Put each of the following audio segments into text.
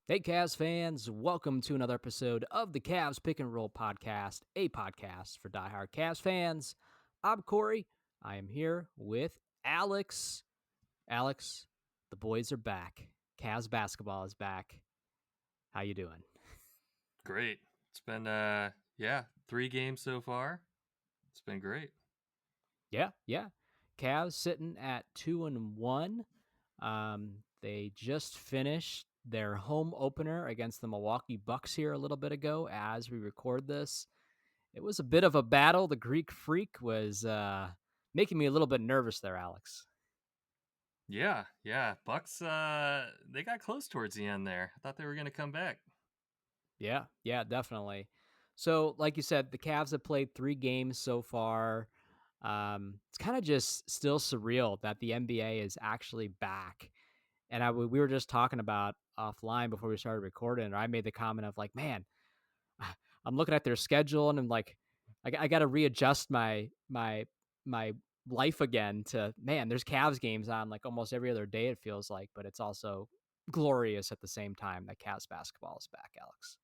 Hey, Cavs fans, welcome to another episode of the Cavs Pick and Roll Podcast, a podcast for diehard Cavs fans. I'm Corey. I am here with Alex. Alex, the boys are back. Cavs basketball is back. How you doing? Great. It's been 3 games so far. It's been great. Yeah. Cavs sitting at 2-1. They just finished their home opener against the Milwaukee Bucks here a little bit ago as we record this. It was a bit of a battle. The Greek Freak was making me a little bit nervous there, Alex. Yeah. Bucks they got close towards the end there. I thought they were going to come back. Yeah, definitely. So, like you said, the Cavs have played 3 games so far. It's kind of just still surreal that the NBA is actually back. And we were just talking about offline before we started recording. I made the comment of like, man, I'm looking at their schedule and I'm like, I got to readjust my life again to, man, there's Cavs games on like almost every other day, it feels like, but it's also glorious at the same time that Cavs basketball is back, Alex.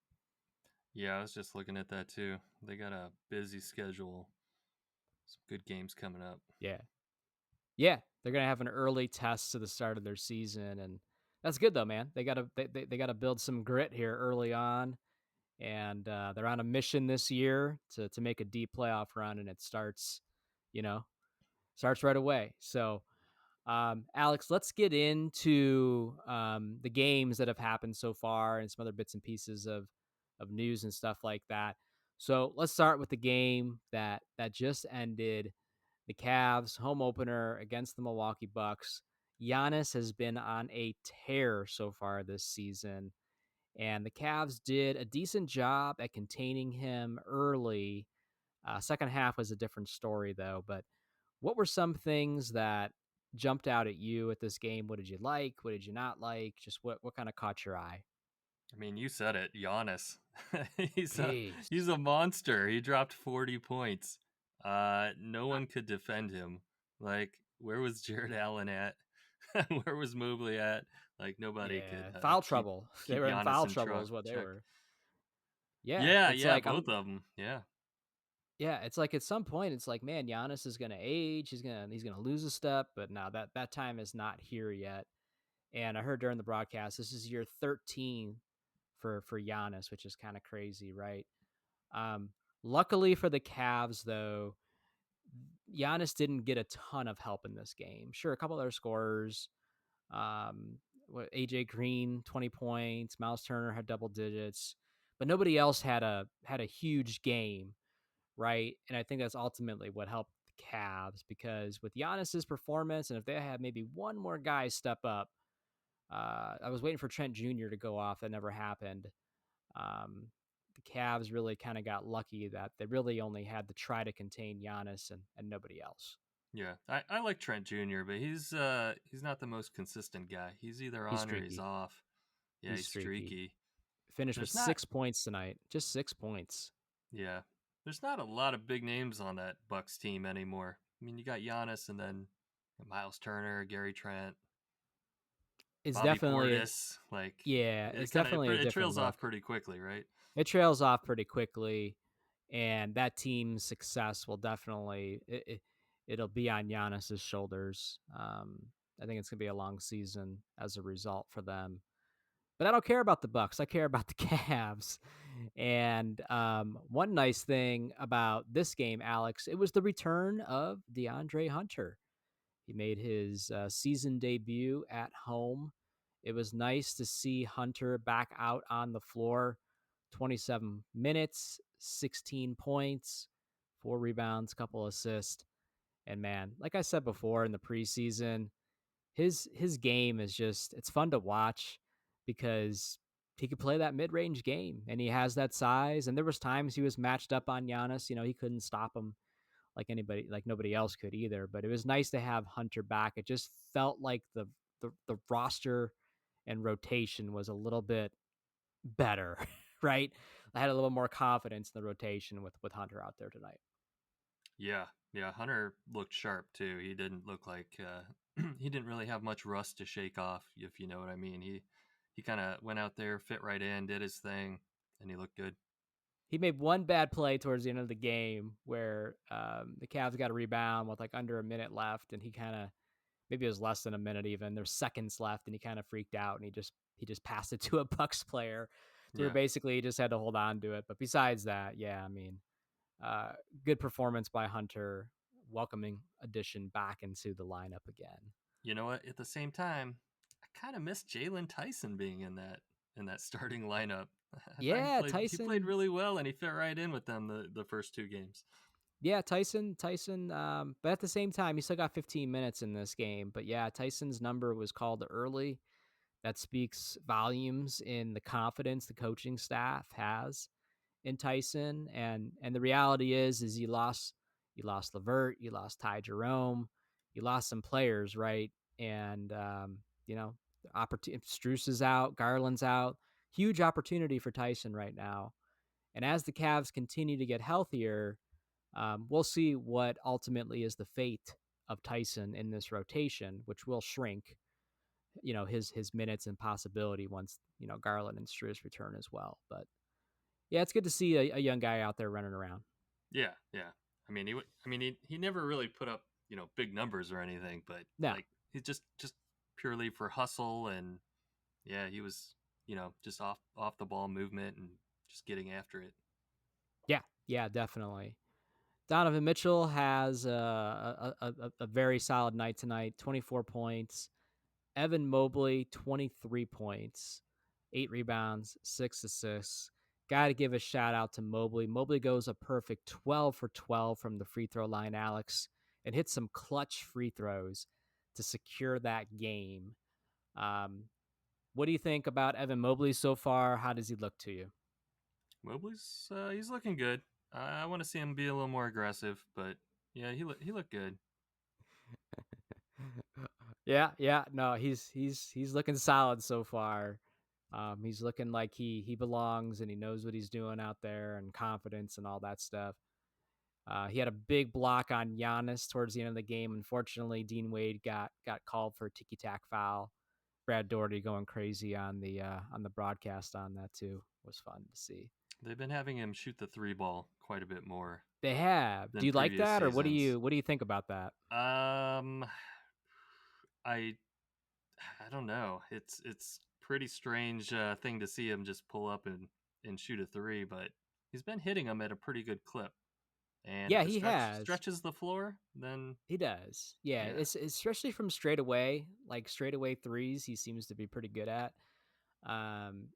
Yeah, I was just looking at that too. They got a busy schedule. Some good games coming up. Yeah. Yeah. They're going to have an early test to the start of their season. And that's good though, man. They got to build some grit here early on. And they're on a mission this year to make a deep playoff run. And it starts right away. So, Alex, let's get into the games that have happened so far and some other bits and pieces of news and stuff like that. So let's start with the game that just ended. The Cavs home opener against the Milwaukee Bucks. Giannis has been on a tear so far this season, and the Cavs did a decent job at containing him early. Second half was a different story, though. But what were some things that jumped out at you at this game? What did you like? What did you not like? Just what kind of caught your eye? I mean, you said it, Giannis. he's a Beast. he's a monster. He dropped 40 points. No one could defend him. Like, where was Jared Allen at? Where was Mobley at? Like, nobody could Yeah, foul keep trouble. They keep were in Giannis foul in trouble, is what they check. were. Yeah, Yeah, it's yeah, like both of them. Yeah. it's like at some point, it's like, man, Giannis is gonna age. He's gonna lose a step, but now that time is not here yet. And I heard during the broadcast, this is year 13 for Giannis, which is kind of crazy, right? Um, Luckily for the Cavs, though, Giannis didn't get a ton of help in this game. Sure, a couple other scorers. AJ Green 20 points, Miles Turner had double digits, but nobody else had a huge game, right? And I think that's ultimately what helped the Cavs because with Giannis's performance, and if they had maybe one more guy step up, I was waiting for Trent Jr. to go off. That never happened. Um, the Cavs really kind of got lucky that they really only had to try to contain Giannis and nobody else. Yeah. I like Trent Jr., but he's not the most consistent guy. He's either He's on or he's streaky. off. Yeah, He's he's streaky. streaky. Finished with There's not 6 points tonight. Just 6 points. yeah. There's not a lot of big names on that Bucks team anymore. I mean, you got Giannis and then Miles Turner, Gary Trent, It's Bobby definitely Portis. Like yeah, it it's kind of definitely a it different trails off look. pretty quickly, right? It trails off pretty quickly, and that team's success will definitely it'll be on Giannis's shoulders. I think it's gonna be a long season as a result for them. But I don't care about the Bucks. I care about the Cavs. And one nice thing about this game, Alex, it was the return of DeAndre Hunter. He made his season debut at home. It was nice to see Hunter back out on the floor. 27 minutes, 16 points, 4 rebounds, couple assists. And man, like I said before in the preseason, his game is just it's fun to watch because he could play that mid-range game and he has that size. And there was times he was matched up on Giannis. He couldn't stop him like nobody else could either. But it was nice to have Hunter back. It just felt like the roster and rotation was a little bit better, right? I had a little more confidence in the rotation with Hunter out there tonight. Yeah, yeah. Hunter looked sharp too. He didn't look like he didn't really have much rust to shake off, if you know what I mean. he kind of went out there, fit right in, did his thing, and he looked good. He made one bad play towards the end of the game where the Cavs got a rebound with like under a minute left, and he kind of, maybe it was less than a minute even. There's seconds left, and he kind of freaked out, and he just passed it to a Bucks player, to where Yeah. basically he just had to hold on to it. But besides that, yeah, I mean, uh, good performance by Hunter, welcoming addition back into the lineup again. You know what? At the same time, I kind of miss Jalen Tyson being in that starting lineup. I thought Yeah, he played Tyson. really well, and he fit right in with them the first two games. Yeah, Tyson. But at the same time, he still got 15 minutes in this game. But yeah, Tyson's number was called early. That speaks volumes in the confidence the coaching staff has in Tyson. And the reality is you lost Levert, you lost Ty Jerome, you lost some players, right? And you know, opportunity. Struess is out, Garland's out. Huge opportunity for Tyson right now. And as the Cavs continue to get healthier, we'll see what ultimately is the fate of Tyson in this rotation, which will shrink, his minutes and possibility once, Garland and Struess return as well. But yeah, it's good to see a young guy out there running around. Yeah, yeah. He never really put up big numbers or anything, but No, like he's just purely for hustle, and yeah, he was just off the ball movement and just getting after it. yeah, definitely. Donovan Mitchell has a very solid night tonight. 24 points. Evan Mobley, 23 points, 8 rebounds, 6 assists. Got to give a shout out to Mobley. Mobley goes a perfect 12 for 12 from the free throw line, Alex, and hits some clutch free throws to secure that game. Um, what do you think about Evan Mobley so far? How does he look to you? Mobley's he's looking good. I want to see him be a little more aggressive, but yeah, he looked good. Yeah. No, he's looking solid so far. He's looking like he belongs and he knows what he's doing out there, and confidence and all that stuff. He had a big block on Giannis towards the end of the game. Unfortunately, Dean Wade got called for a ticky tack foul. Brad Doherty going crazy on the broadcast on that too, was fun to see. They've been having him shoot the three ball quite a bit more They have. Do than you like previous that, or what do seasons. you what do you think about that? Um, I I don't know. It's pretty strange thing to see him just pull up and shoot a three, but he's been hitting them at a pretty good clip. And Yeah, if it he has. stretches the floor, then He does. Yeah, yeah. it's especially from straight away, like straight away threes. He seems to be pretty good at. And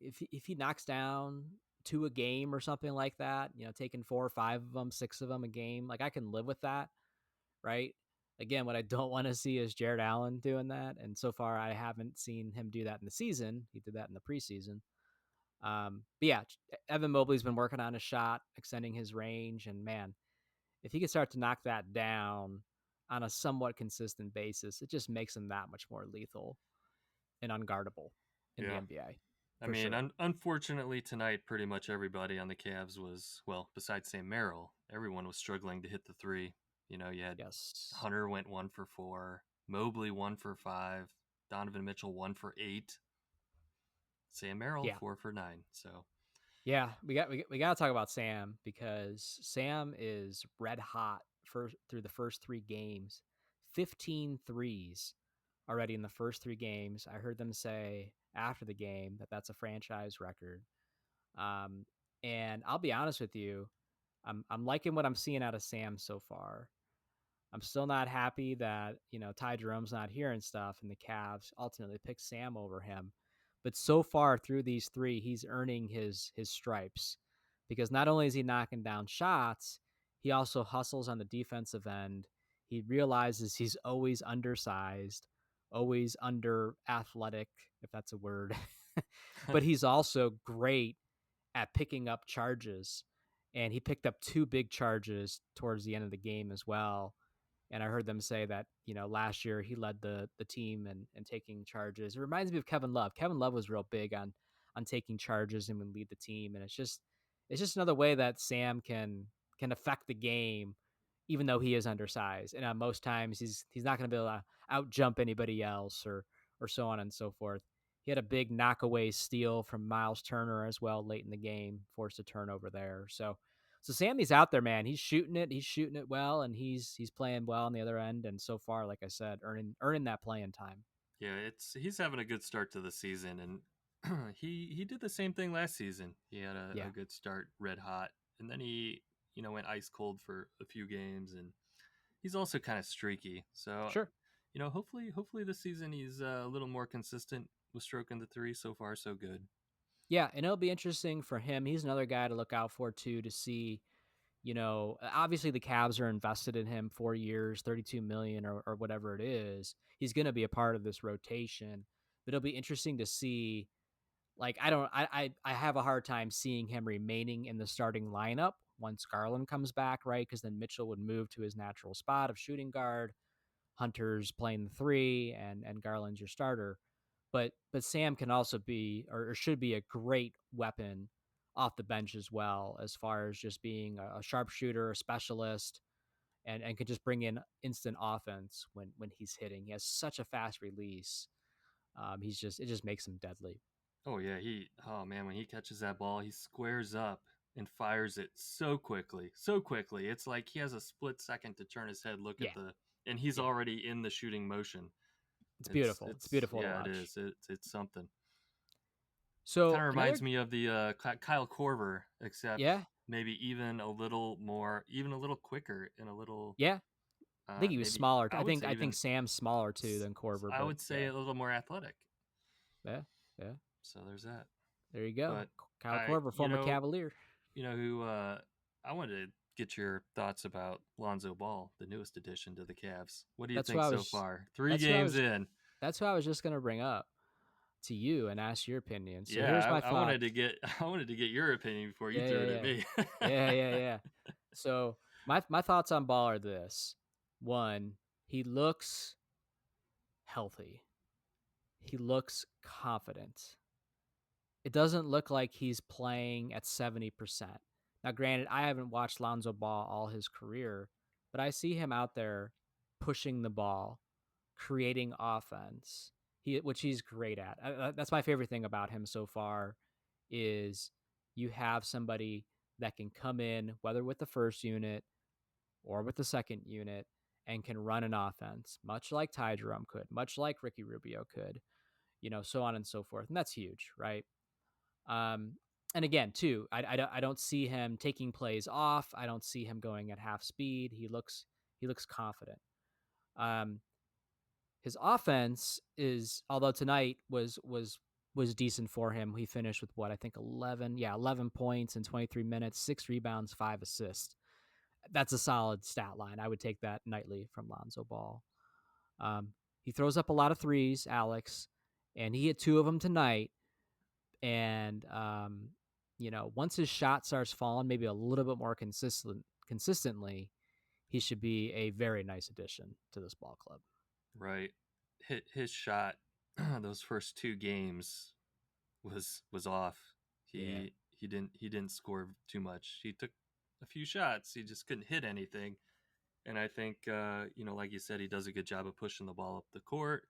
if he knocks down two a game or something like that, taking 4 or 5 of them, 6 of them a game, like I can live with that, right? Again, what I don't want to see is Jared Allen doing that, and so far I haven't seen him do that in the season. He did that in the preseason. But yeah, Evan Mobley's been working on his shot, extending his range, and man, if he can start to knock that down on a somewhat consistent basis, it just makes him that much more lethal and unguardable in the Yeah. NBA I for mean, sure. unfortunately tonight, pretty much everybody on the Cavs was, well, besides Sam Merrill, everyone was struggling to hit the three. You had Yes. Hunter went 1 for 4, Mobley 1 for 5, Donovan Mitchell 1 for 8, Sam Merrill Yeah. 4 for 9. So Yeah, we got to talk about Sam, because Sam is red hot through the first 3 games. 15 threes already in the first 3 games. I heard them say after the game that that's a franchise record. Um, and I'll be honest with you, I'm liking what I'm seeing out of Sam so far. I'm still not happy that, Ty Jerome's not here and stuff, and the Cavs ultimately picked Sam over him. But so far through these 3, he's earning his stripes, because not only is he knocking down shots, he also hustles on the defensive end. He realizes he's always undersized, always under athletic, if that's a word. But he's also great at picking up charges. And he picked up 2 big charges towards the end of the game as well. And I heard them say that, last year he led the team and taking charges. It reminds me of Kevin Love. Kevin Love was real big on taking charges and would lead the team. And it's just another way that Sam can affect the game, even though he is undersized. And most times he's not going to be able to out jump anybody else, or so on and so forth. he had a big knockaway steal from Miles Turner as well late in the game, forced a turnover there. So Sammy's out there, man. He's shooting it. He's shooting it well, and he's playing well on the other end. And so far, like I said, earning that playing time. Yeah, it's he's having a good start to the season, and he did the same thing last season. He had a Yeah, good start, red hot, and then he went ice cold for a few games, and he's also kind of streaky. So sure. hopefully this season he's a little more consistent with stroking the three. So far, so good. Yeah, and it'll be interesting for him. He's another guy to look out for too, to see. Obviously the Cavs are invested in him 4 years, 32 million or whatever it is. He's going to be a part of this rotation, but it'll be interesting to see. Like, I don't, I have a hard time seeing him remaining in the starting lineup once Garland comes back, right? Because then Mitchell would move to his natural spot of shooting guard. Hunter's playing the three, and Garland's your starter. But Sam can also be, or should be, a great weapon off the bench as well, as far as just being a sharpshooter, a specialist, and could just bring in instant offense when he's hitting. He has such a fast release. It just makes him deadly. Oh yeah, oh man, when he catches that ball, he squares up and fires it so quickly, so quickly. It's like he has a split second to turn his head, look at Yeah, and he's yeah, already in the shooting motion. it's beautiful. It's beautiful to Yeah, it watch. is. It's something. Kind So of another, reminds me of the Kyle Korver, except yeah, maybe even a little more, even a little quicker, and a little yeah. I think he was maybe smaller. I I would think say I think even Sam's smaller too than Corver, I but would say yeah, a little more athletic. yeah, yeah. So there's that. There you go. But Kyle Corver, you former know, Cavalier. who I wanted to get your thoughts about Lonzo Ball, the newest addition to the Cavs. What do you That's who think I so was. far? Three That's who I games was. in. That's who I was just gonna bring up to you and ask your opinion. So here's Yeah, my I wanted to thoughts. get I wanted to get your opinion before you Yeah, threw yeah, it at yeah, me. yeah. So my thoughts on Ball are this: one, he looks healthy. He looks confident. It doesn't look like he's playing at 70%. Now, granted, I haven't watched Lonzo Ball all his career, but I see him out there pushing the ball, creating offense, which he's great at. That's my favorite thing about him so far is you have somebody that can come in, whether with the first unit or with the second unit, and can run an offense, much like Ty Jerome could, much like Ricky Rubio could, so on and so forth. And that's huge, right? Um, and again, too, I don't see him taking plays off. I don't see him going at half speed. He looks confident. Um, his offense is, although tonight was decent for him. He finished with what I think 11 points in 23 minutes, 6 rebounds, 5 assists. That's a solid stat line. I would take that nightly from Lonzo Ball. He throws up a lot of threes, Alex, and he hit two of them tonight. And once his shot starts falling, maybe a little bit more consistently, he should be a very nice addition to this ball club. Right. Hit his shot those first two games was off. Yeah. He didn't score too much. He took a few shots. He just couldn't hit anything. And I think like you said, he does a good job of pushing the ball up the court.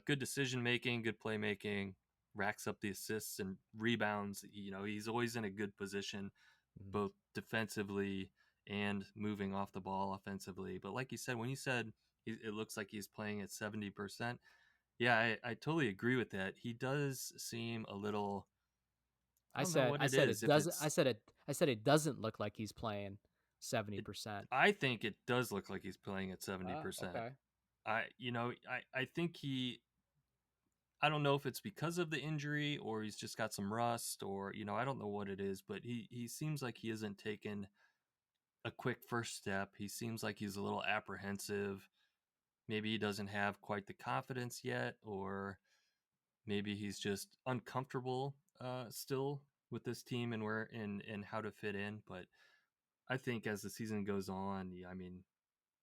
Good decision making, good playmaking, racks up the assists and rebounds. He's always in a good position, Mhm. both defensively and moving off the ball offensively. But like you said, when you said it looks like he's playing at 70%, yeah, I totally agree with that. He does seem a little. I I don't know said what I it said is. it If doesn't it's, I said it doesn't look like he's playing it, 70%. I think it does look like he's playing at seventy Ah, percent. okay. I think he. I don't know if it's because of the injury or he's just got some rust or I don't know what it is, but he seems like he isn't taken a quick first step. He seems like he's a little apprehensive. Maybe he doesn't have quite the confidence yet, or maybe he's just uncomfortable still with this team and where and how to fit in. But I think as the season goes on, yeah, I mean,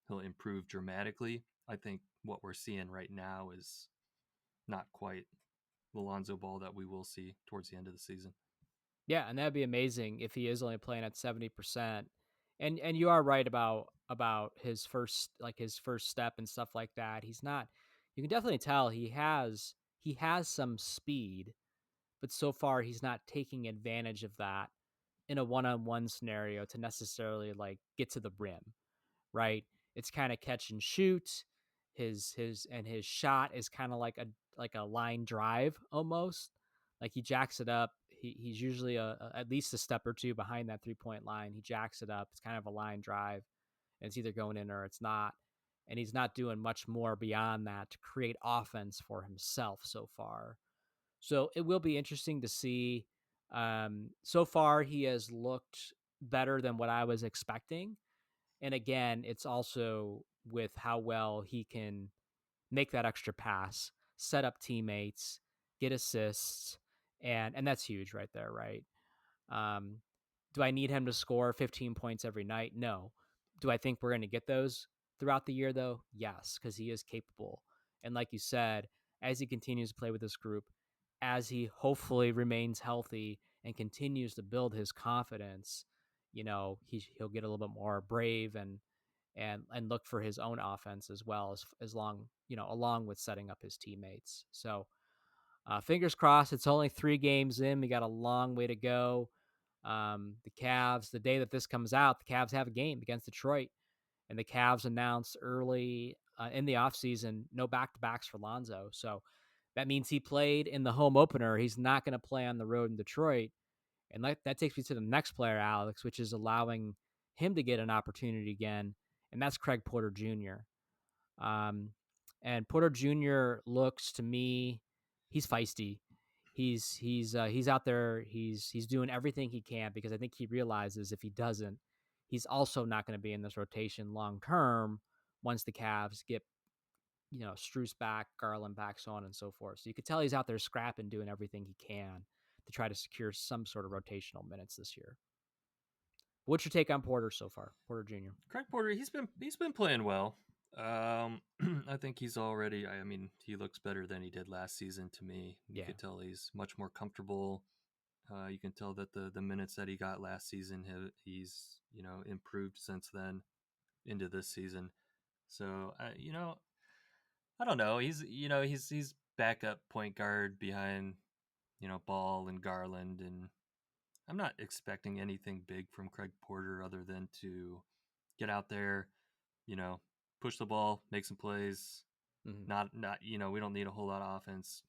he'll improve dramatically. I think what we're seeing right now is not quite the Lonzo Ball that we will see towards the end of the season. Yeah, and that'd be amazing if he is only playing at 70%. And you are right about his first step and stuff like that. He's not. You can definitely tell he has some speed, but so far he's not taking advantage of that in a one-on-one scenario to necessarily like get to the rim, right? It's kind of catch and shoot. His shot is kind of like a line drive almost. Like he jacks it up. He's usually at least a step or two behind that 3-point line. He jacks it up. It's kind of a line drive, and it's either going in or it's not. And he's not doing much more beyond that to create offense for himself so far. So it will be interesting to see. So far, he has looked better than what I was expecting. And again, it's also with how well he can make that extra pass, set up teammates, get assists, and that's huge right there, right? Um, do I need him to score 15 points every night? No. Do I think we're going to get those throughout the year, though? Yes, because he is capable. And like you said, as he continues to play with this group, as he hopefully remains healthy and continues to build his confidence, he'll get a little bit more brave and look for his own offense as well as long along with setting up his teammates. So fingers crossed. It's only 3 games in. We got a long way to go. The Cavs, the day that this comes out, the Cavs have a game against Detroit, and the Cavs announced early in the offseason no back-to-backs for Lonzo. So that means he played in the home opener. He's not going to play on the road in Detroit. And that takes me to the next player, Alex, which is allowing him to get an opportunity again, and that's Craig Porter Jr. Um, and Porter Jr. looks to me, he's feisty. He's out there. He's doing everything he can because I think he realizes if he doesn't, he's also not going to be in this rotation long term once the Cavs get Struce back, Garland back, so on and so forth. So you could tell he's out there scrapping, doing everything he can to try to secure some sort of rotational minutes this year. What's your take on Porter so far, Porter Jr.? Craig Porter, he's been playing well. I think he's already. I mean, he looks better than he did last season to me. You Yeah. could tell he's much more comfortable. You can tell that the minutes that he got last season, he's improved since then into this season. So I don't know. He's backup point guard behind Ball and Garland, and I'm not expecting anything big from Craig Porter other than to get out there, you know, push the ball, make some plays. Mm-hmm. Not we don't need a whole lot of offense.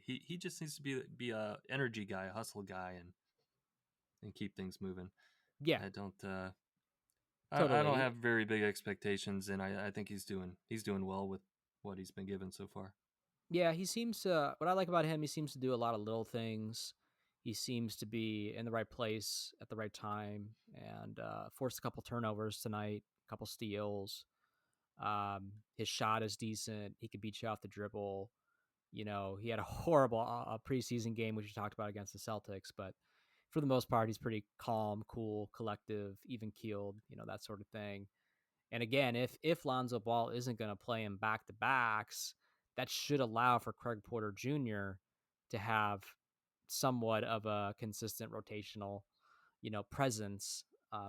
He just needs to be a energy guy, a hustle guy, and keep things moving. Yeah, I don't I don't totally. have very big expectations, and I think he's doing well with what he's been given so far. Yeah, he seems to. What I like about him, he seems to do a lot of little things. He seems to be in the right place at the right time, and forced a couple turnovers tonight, a couple steals. His shot is decent. He could beat you off the dribble. He had a horrible preseason game, which we talked about against the Celtics, but for the most part, he's pretty calm, cool, collective, even keeled. That sort of thing. And again, if Lonzo Ball isn't going to play in back to backs, that should allow for Craig Porter Jr. to have somewhat of a consistent rotational, presence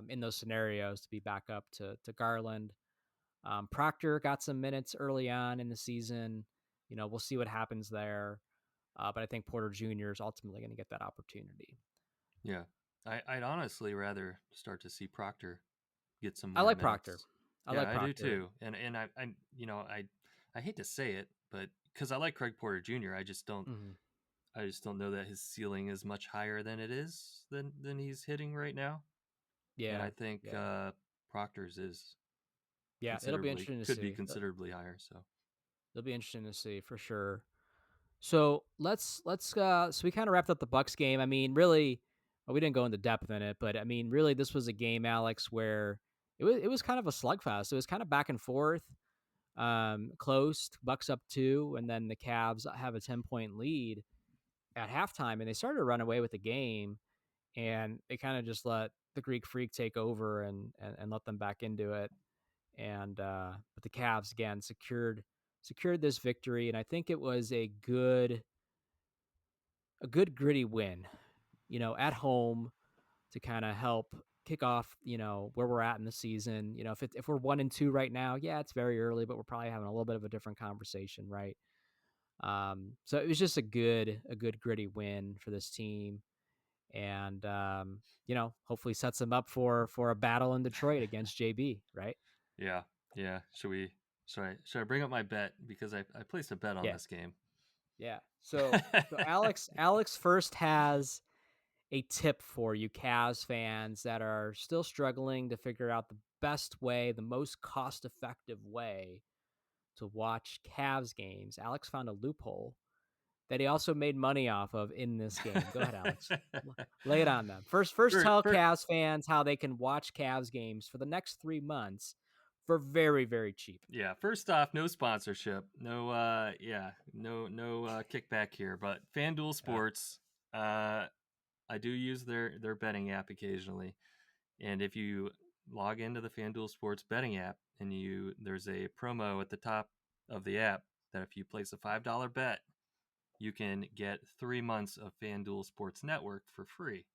in those scenarios to be back up to Garland. Proctor got some minutes early on in the season. We'll see what happens there. But I think Porter Jr. is ultimately going to get that opportunity. Yeah, I'd honestly rather start to see Proctor get some I more like Proctor. minutes. I Yeah, like I do Proctor. too. And I hate to say it, but because I like Craig Porter Jr., Mm-hmm. I just don't know that his ceiling is much higher than it is than he's hitting right now. And Yeah. I think Yeah. Proctor's is Yeah. It'll be considerably interesting to could be see. considerably higher. So It'll be interesting to see for sure. So so we kind of wrapped up the Bucks game. I mean, really, well, we didn't go into depth in it, but I mean, really, this was a game, Alex, where it was kind of a slugfest. It was kind of back and forth, close. Bucks up 2, and then the Cavs have a 10-point lead at halftime, and they started to run away with the game, and they kind of just let the Greek Freak take over and let them back into it. And but the Cavs again secured this victory, and I think it was a good gritty win, at home to kind of help kick off, where we're at in the season. If we're 1-2 right now, yeah, it's very early, but we're probably having a little bit of a different conversation, right? So it was just a good gritty win for this team, and hopefully sets them up for a battle in Detroit against JB. Right? Yeah, yeah. Should I bring up my bet because I placed a bet on Yeah, this game. yeah. So Alex first has a tip for you Cavs fans that are still struggling to figure out the best way, the most cost effective way to watch Cavs games. Alex found a loophole that he also made money off of in this game. Go ahead, Alex. Lay it on them. First for, tell for, Cavs fans how they can watch Cavs games for the next 3 months for very, very cheap. yeah, first off, no sponsorship. No no kickback here, but FanDuel Yeah. Sports, uh I do use their betting app occasionally. And if you log into the FanDuel Sports betting app and there's a promo at the top of the app that if you place a $5 bet, you can get 3 months of FanDuel Sports Network for free.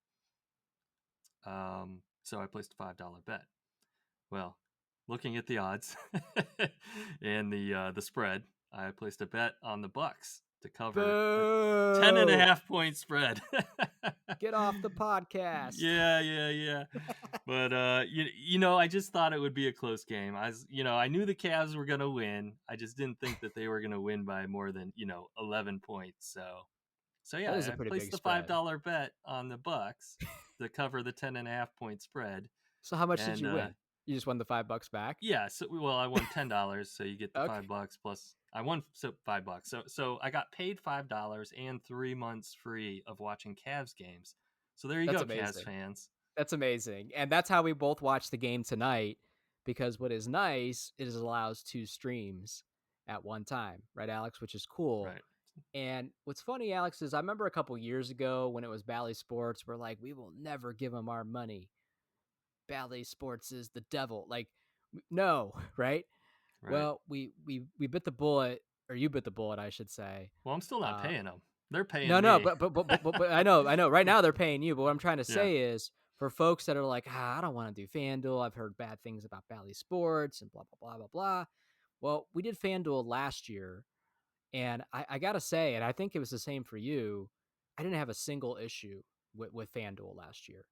So I placed a $5 bet. Well, looking at the odds and the spread, I placed a bet on the Bucks to cover a 10 and a Boo! half point spread. Get off the podcast. Yeah, yeah, yeah. But I just thought it would be a close game. I knew the Cavs were gonna win. I just didn't think that they were gonna win by more than 11 points. So That is yeah, a I pretty placed big the five spread. dollar bet on the Bucks to cover the 10.5 point spread, So how much did and you win? You just won the $5 back? yeah. So well, I won $10, so you get the Okay. $5 plus. I won $5. So I got paid $5 and 3 months free of watching Cavs games. So there you That's go, Cavs amazing. fans. That's amazing. And that's how we both watched the game tonight, because what is nice is it allows two streams at one time, right, Alex, which is cool. Right. And what's funny, Alex, is I remember a couple years ago when it was Bally Sports, we're like, we will never give them our money. Bally Sports is the devil. Like, no, right? Right. Well, we bit the bullet, or you bit the bullet, I should say. Well, I'm still not Uh, paying them. They're paying no, me. but I know. Right now they're paying you, but what I'm trying to Yeah. say is for folks that are like, I don't want to do FanDuel. I've heard bad things about Bally Sports and blah blah blah blah blah. Well, we did FanDuel last year, and I gotta say, and I think it was the same for you. I didn't have a single issue with FanDuel last year,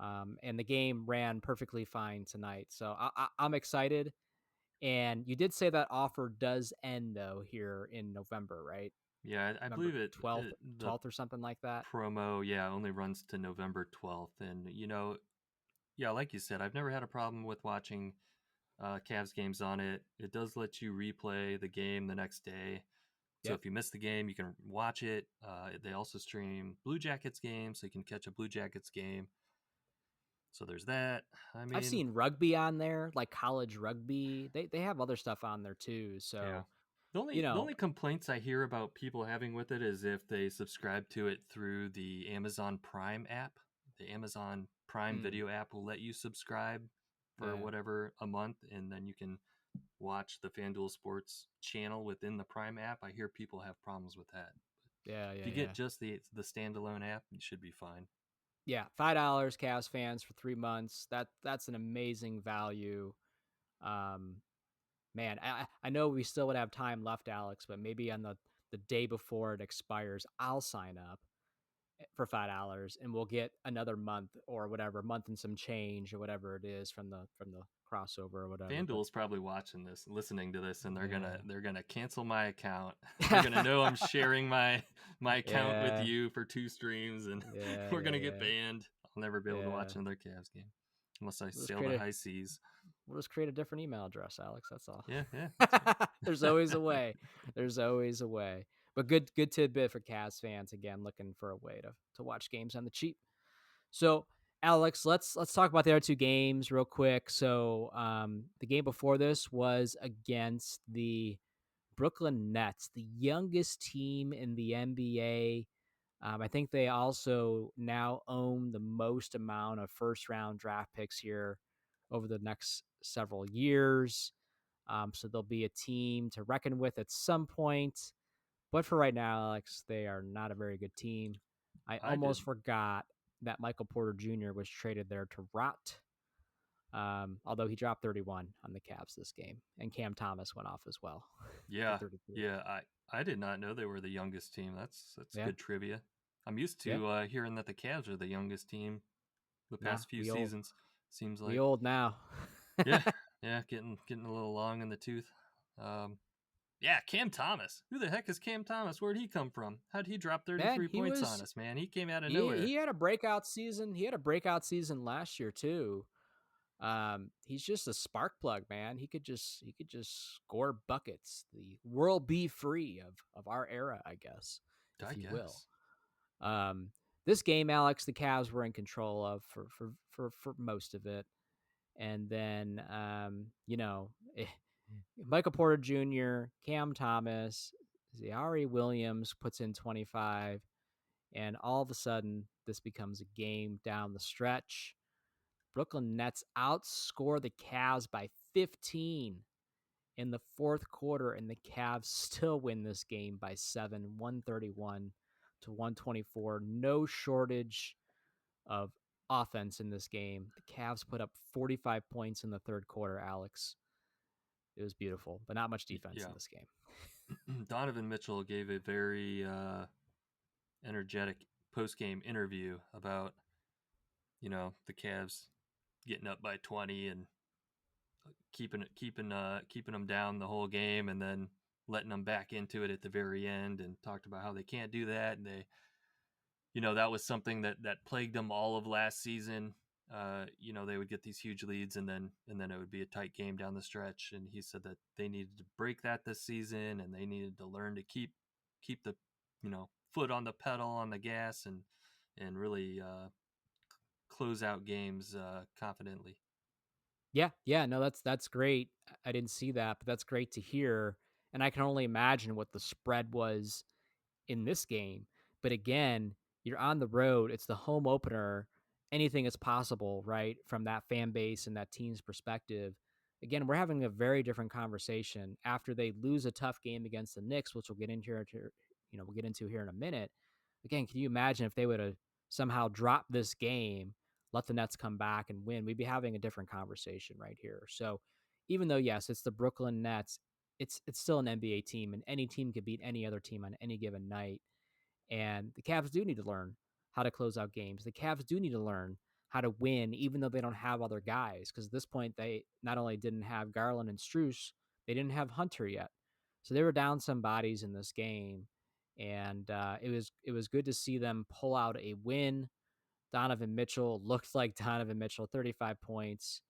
and the game ran perfectly fine tonight. So I'm excited. And you did say that offer does end though here in November, right? Yeah, I November believe it, 12th, the 12th or something like that. promo, yeah, only runs to November 12th. And, yeah, like you said, I've never had a problem with watching Cavs games on it. It does let you replay the game the next day. So Yep. if you miss the game, you can watch it. They also stream Blue Jackets games, so you can catch a Blue Jackets game. So there's that. I I've mean, seen rugby on there, like college rugby. They have other stuff on there too. yeah. So, The you only the know, only complaints I hear about people having with it is if they subscribe to it through the Amazon Prime app. The Amazon Prime mm, Video app will let you subscribe for yeah, whatever a month, and then you can watch the FanDuel Sports channel within the Prime app. I hear people have problems with that. yeah, If yeah, you get yeah. just the standalone app, you should be fine. Yeah, $5 Cavs fans for 3 months. That's an amazing value. Um, Man, I know we still would have time left, Alex, but maybe on the day before it expires, I'll sign up for $5 and we'll get another month or whatever, month and some change or whatever it is from the crossover or whatever. But FanDuel's probably watching this, listening to this, and they're gonna yeah. they're gonna cancel my account. They're gonna know I'm sharing my account with Yeah. you for 2 streams, and Yeah, we're yeah, gonna get yeah. banned. I'll never be able to Yeah. watch another Cavs game unless I We'll just sail create the a high seas. we'll just create a different email address, Alex. That's all. Yeah, yeah, that's There's always a right. way. There's always a way. But good tidbit for Cavs fans again, looking for a way to watch games on the cheap. So, Alex, let's talk about the other two games real quick. So, the game before this was against the Brooklyn Nets, the youngest team in the NBA. I think they also now own the most amount of first round draft picks here over the next several years. So they'll be a team to reckon with at some point. But for right now, Alex, they are not a very good team. I I did. almost forgot that Michael Porter Jr. was traded there to rot. Although he dropped 31 on the Cavs this game, and Cam Thomas went off as well for Yeah, 33. yeah. I did not know they were the youngest team. That's Yeah, good trivia. I'm used yeah. to hearing that the Cavs are the youngest team the Nah, past few we old. seasons. Seems We like, old now. yeah, yeah, getting a little long in the tooth. Um, yeah, Cam Thomas. Who the heck is Cam Thomas? Where'd he come from? How'd he drop Man, 33 points on us, man? He came out of he nowhere. had a breakout season. He had a breakout season last year too. He's just a spark plug, man. He could just score buckets. The world be free of our era, I guess, I if you will. guess. Um, this game, Alex, the Cavs were in control of for most of it, and then Michael Porter Jr., Cam Thomas, Zaire Williams puts in 25, and all of a sudden this becomes a game down the stretch. Brooklyn Nets outscore the Cavs by 15 in the fourth quarter, and the Cavs still win this game by 7, 131 to 124. No shortage of offense in this game. The Cavs put up 45 points in the third quarter, Alex. It was beautiful, but not much defense Yeah. in this game. Donovan Mitchell gave a very energetic post game interview about the Cavs getting up by 20 and keeping them down the whole game, and then letting them back into it at the very end, and talked about how they can't do that, and that was something that plagued them all of last season. They would get these huge leads, and then it would be a tight game down the stretch, and he said that they needed to break that this season, and they needed to learn to keep the foot on the pedal on the gas, and really close out games confidently. Yeah, yeah, no, that's great. I didn't see that, but that's great to hear. And I can only imagine what the spread was in this game. But again, you're on the road. It's the home opener. Anything is possible, right? From that fan base and that team's perspective. Again, we're having a very different conversation after they lose a tough game against the Knicks, which we'll get into we'll get into here in a minute. Again, can you imagine if they would have somehow dropped this game, let the Nets come back and win? We'd be having a different conversation right here. So even though yes, it's the Brooklyn Nets, it's still an NBA team, and any team could beat any other team on any given night. And the Cavs do need to learn how to close out games. The Cavs do need to learn how to win, even though they don't have other guys. Because at this point, they not only didn't have Garland and Struess, they didn't have Hunter yet. So they were down some bodies in this game, and it was good to see them pull out a win. Donovan Mitchell looked like Donovan Mitchell, 35 points.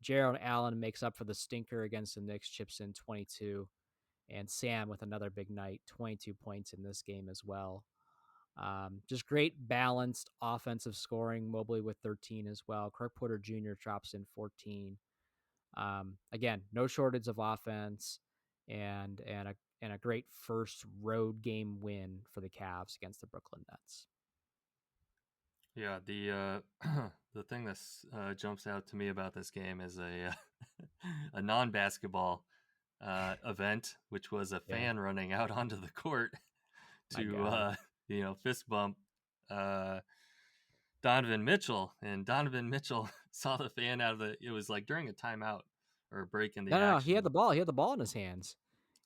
Gerald Allen makes up for the stinker against the Knicks, chips in 22, and Sam with another big night, 22 points in this game as well. Just great balanced offensive scoring. Mobley with 13 as well. Kirk Porter Jr. drops in 14. Again, no shortage of offense, and a great first road game win for the Cavs against the Brooklyn Nets. Yeah, the the thing that jumps out to me about this game is a a non-basketball event, which was a Yeah, fan running out onto the court my to God. fist bump uh, Donovan Mitchell, and Donovan Mitchell saw the fan out of the. It was like during a timeout or a break in the No, no, no. He had action. the ball. He had the ball in his hands.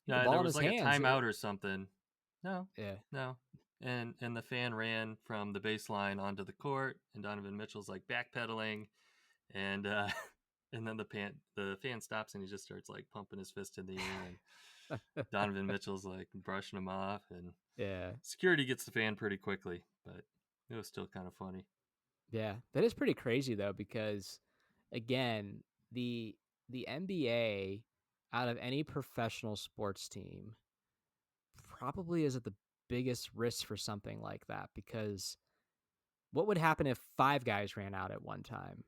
He had the No, ball there in was his like a hands. timeout or something. No, Yeah. no. And the fan ran from the baseline onto the court, and Donovan Mitchell's like backpedaling, and and then the fan stops, and he just starts like pumping his fist in the air, and Donovan Mitchell's like brushing him off, and Yeah. security gets the fan pretty quickly, but it was still kind of funny. Yeah. That is pretty crazy though, because again, the the NBA out of any professional sports team probably is at the biggest risk for something like that, because what would happen if five guys ran out at one time?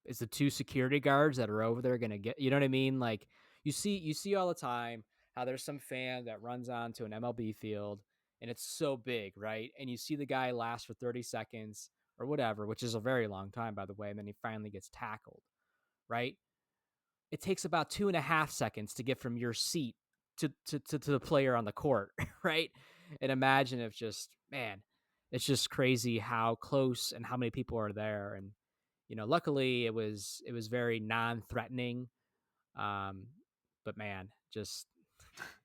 Is the two security guards that are over there going to get, you know what I mean? Like you see all the time how there's some fan that runs onto an MLB field and it's so big, right? And you see the guy last for 30 seconds or whatever, which is a very long time, by the way, and then he finally gets tackled, right? It takes about 2.5 seconds to get from your seat to the player on the court, right? And imagine if just, man, it's just crazy how close and how many people are there. And luckily it was very non-threatening. Um, but man, just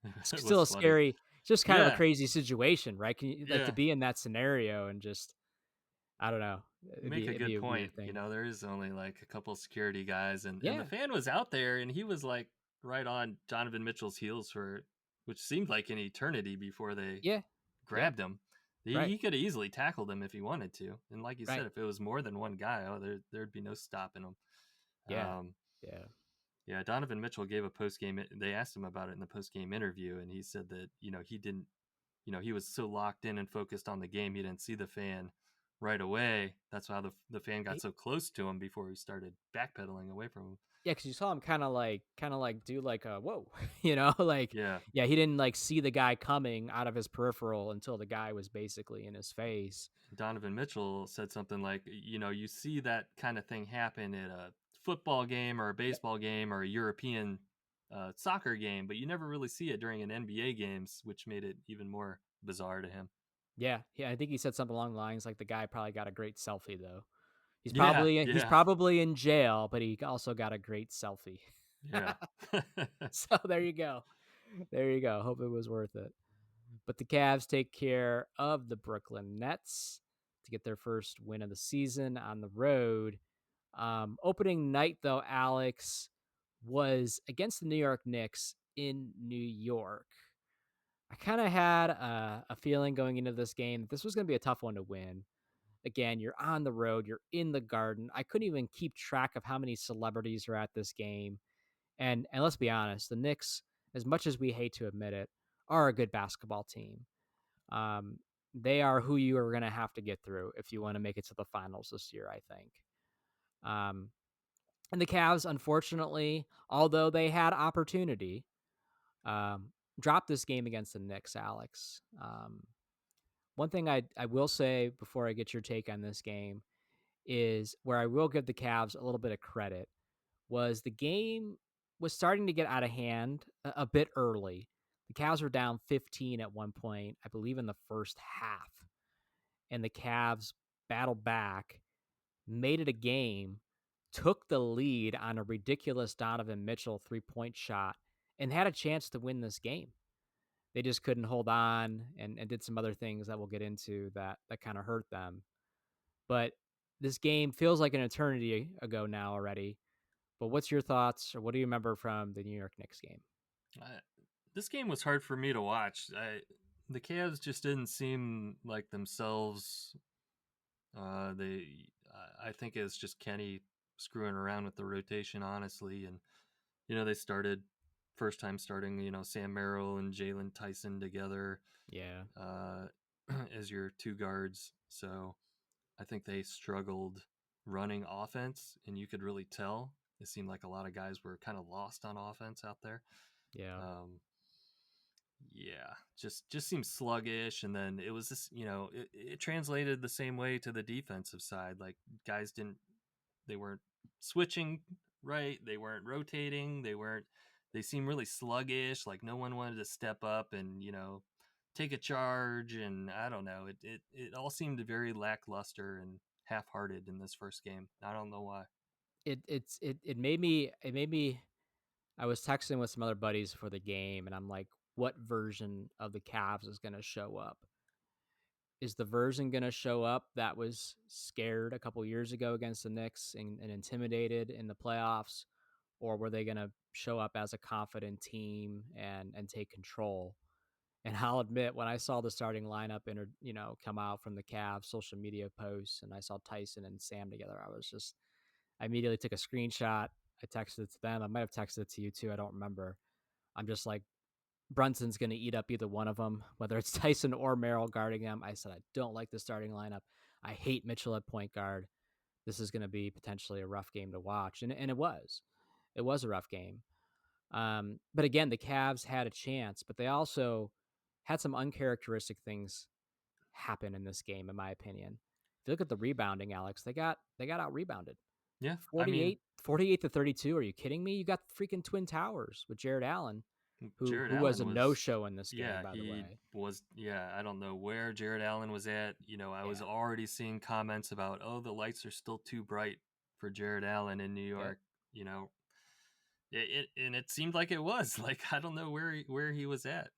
it's It still was a funny. scary, just kind of a Yeah, crazy situation, right? Can you like to yeah. be in that scenario and just I don't know, You it'd make be a it'd be good a weird point. thing. There is only like a couple security guys, and the Yeah, fan was out there, and he was like right on Donovan Mitchell's heels for which seemed like an eternity before they yeah, yeah. grabbed him. Right, He could have easily tackled him if he wanted to, and like you said, right. if it was more than one guy, oh, there'd be no stopping him. Yeah, Um, yeah. yeah, Donovan Mitchell gave a post game. They asked him about it in the post game interview, and he said that he didn't, he was so locked in and focused on the game, he didn't see the fan right away. That's why the fan got He, so close to him before he started backpedaling away from him. yeah, because you saw him kind of like do like a whoa, like Yeah, yeah, he didn't like see the guy coming out of his peripheral until the guy was basically in his face. Donovan Mitchell said something like, you see that kind of thing happen at a football game or a Yep. baseball game or a European soccer game, but you never really see it during an NBA games, which made it even more bizarre to him. Yeah, yeah. I think he said something along the lines like the guy probably got a great selfie though. He's Yeah, probably he's yeah, probably in jail, but he also got a great selfie. yeah. So there you go. There you go. Hope it was worth it. But the Cavs take care of the Brooklyn Nets to get their first win of the season on the road. Opening night, though, Alex, was against the New York Knicks in New York. I kind of had a feeling going into this game that this was going to be a tough one to win. Again, you're on the road, you're in the Garden. I couldn't even keep track of how many celebrities are at this game. And let's be honest, the Knicks, as much as we hate to admit it, are a good basketball team. Um, they are who you are going to have to get through if you want to make it to the finals this year, I think. Um, and the Cavs, unfortunately, although they had opportunity, dropped this game against the Knicks, Alex. One thing I will say before I get your take on this game is where I will give the Cavs a little bit of credit was the game was starting to get out of hand a bit early. The Cavs were down 15 at one point, I believe in the first half, and the Cavs battled back, made it a game, took the lead on a ridiculous Donovan Mitchell 3-point shot, and had a chance to win this game. They just couldn't hold on and did some other things that we'll get into that kind of hurt them. But this game feels like an eternity ago now already. But what's your thoughts, or what do you remember from the New York Knicks game? I, this game was hard for me to watch. The Cavs just didn't seem like themselves. I think it's just Kenny screwing around with the rotation, honestly, and they started first time starting, Sam Merrill and Jalen Tyson together Yeah, uh, as your two guards. So I think they struggled running offense, and you could really tell. It seemed like a lot of guys were kind of lost on offense out there. yeah. Um, yeah, just seems sluggish, and then it was this, it translated the same way to the defensive side. Like guys didn't, they weren't switching right, they weren't rotating, they seemed really sluggish. Like no one wanted to step up and take a charge, and I don't know, it all seemed very lackluster and half-hearted in this first game. I don't know why. It made me. I was texting with some other buddies for the game, and I'm like, what version of the Cavs is going to show up? Is the version going to show up that was scared a couple years ago against the Knicks and intimidated in the playoffs, or were they going to show up as a confident team and take control? And I'll admit, when I saw the starting lineup come out from the Cavs social media posts, and I saw Tyson and Sam together, I immediately took a screenshot. I texted it to them. I might have texted it to you too. I don't remember. I'm just like, Brunson's going to eat up either one of them, whether it's Tyson or Merrill guarding them. I said, I don't like the starting lineup. I hate Mitchell at point guard. This is going to be potentially a rough game to watch. And it was. It was a rough game. But again, the Cavs had a chance, but they also had some uncharacteristic things happen in this game, in my opinion. If you look at the rebounding, Alex, they got out rebounded. Yeah, I mean, 48 to 32. Are you kidding me? You got freaking Twin Towers with Jared Allen, who Jared who was Allen a was, no-show in this game, yeah, by the he way. was, yeah, I don't know where Jared Allen was at. I was Yeah. already seeing comments about, oh, the lights are still too bright for Jared Allen in New Yep. York. You know, and it seemed like it was like I don't know where he was at.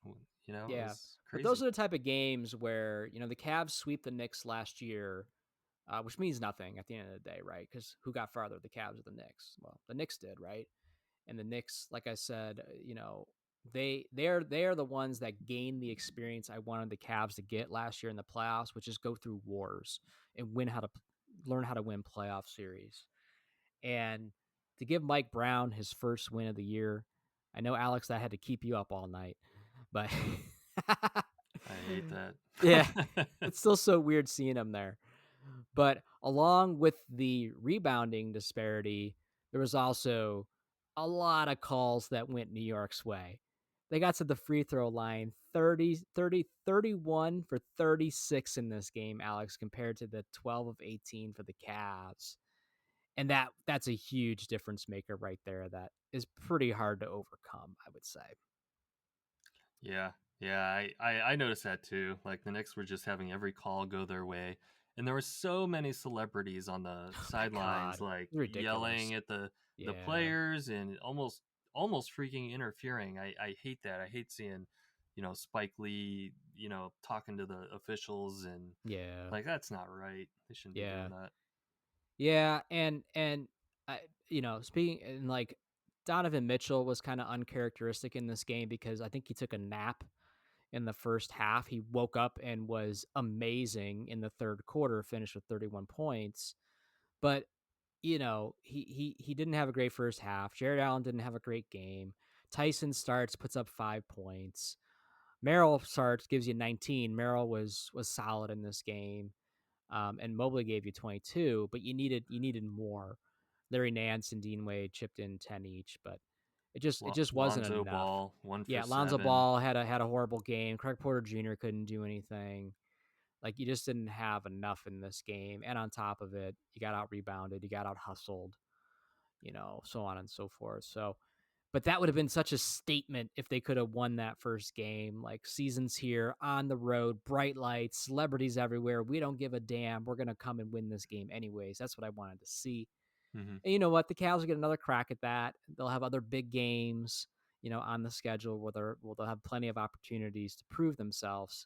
You know, it Yeah. was But those crazy. are the type of games where, the Cavs sweep the Knicks last year, which means nothing at the end of the day, right? Because who got farther, the Cavs or the Knicks? Well, the Knicks did, right? And the Knicks, like I said, they are the ones that gained the experience I wanted the Cavs to get last year in the playoffs, which is go through wars and learn how to win playoff series. And to give Mike Brown his first win of the year, I know Alex, that had to keep you up all night, but I hate that. yeah, it's still so weird seeing him there. But along with the rebounding disparity, there was also a lot of calls that went New York's way. They got to the free throw line 31 for 36 in this game, Alex, compared to the 12 of 18 for the Cavs. And that's a huge difference maker right there that is pretty hard to overcome, I would say. Yeah, yeah, I noticed that too. Like the Knicks were just having every call go their way, and there were so many celebrities on the Oh my sidelines, god. like It's ridiculous. yelling at the Yeah. players and almost freaking interfering. I hate that. I hate seeing, Spike Lee, talking to the officials and Yeah. like that's not right. They shouldn't be Yeah. doing that. Yeah, and I, speaking and like Donovan Mitchell was kind of uncharacteristic in this game because I think he took a nap in the first half. He woke up and was amazing in the third quarter, finished with 31 points. But he didn't have a great first half. Jared Allen didn't have a great game. Tyson starts, puts up 5 points. Merrill starts, gives you 19. Merrill was solid in this game. And Mobley gave you 22, but you needed more. Larry Nance and Dean Wade chipped in 10 each, but it just wasn't Lonzo enough. Ball, one for Yeah, Lonzo seven. Ball had a horrible game. Craig Porter Jr. couldn't do anything. Like you just didn't have enough in this game. And on top of it, you got out rebounded, you got out hustled, so on and so forth. So but that would have been such a statement if they could have won that first game. Like seasons here on the road, bright lights, celebrities everywhere. We don't give a damn. We're gonna come and win this game anyways. That's what I wanted to see. Hmm. And you know what? The Cavs will get another crack at that. They'll have other big games, on the schedule where they'll have plenty of opportunities to prove themselves.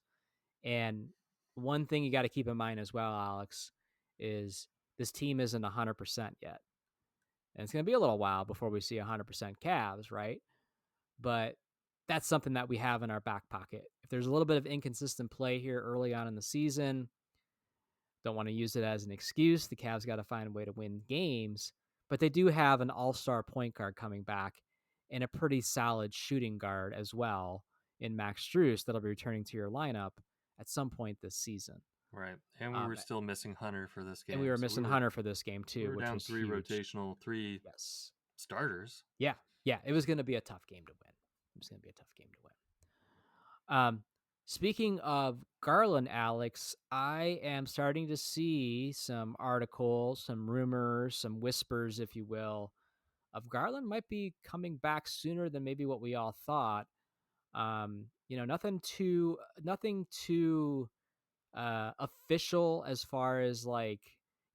And one thing you got to keep in mind as well, Alex, is this team isn't 100% yet. And it's going to be a little while before we see 100% Cavs, right? But that's something that we have in our back pocket. If there's a little bit of inconsistent play here early on in the season, don't want to use it as an excuse. The Cavs got to find a way to win games, but they do have an all-star point guard coming back and a pretty solid shooting guard as well in Max Strus that'll be returning to your lineup at some point this season. Right, and we Um, were still missing Hunter for this and we game, were so we missing were Hunter for this game we too, were which down was three huge. rotational, three Yes. starters. Yeah. Yeah. It was going to be a tough game to win. It was going to be a tough game to win. Speaking of Garland, Alex, I am starting to see some articles, some rumors, some whispers, if you will, of Garland might be coming back sooner than maybe what we all thought. Nothing too official as far as like,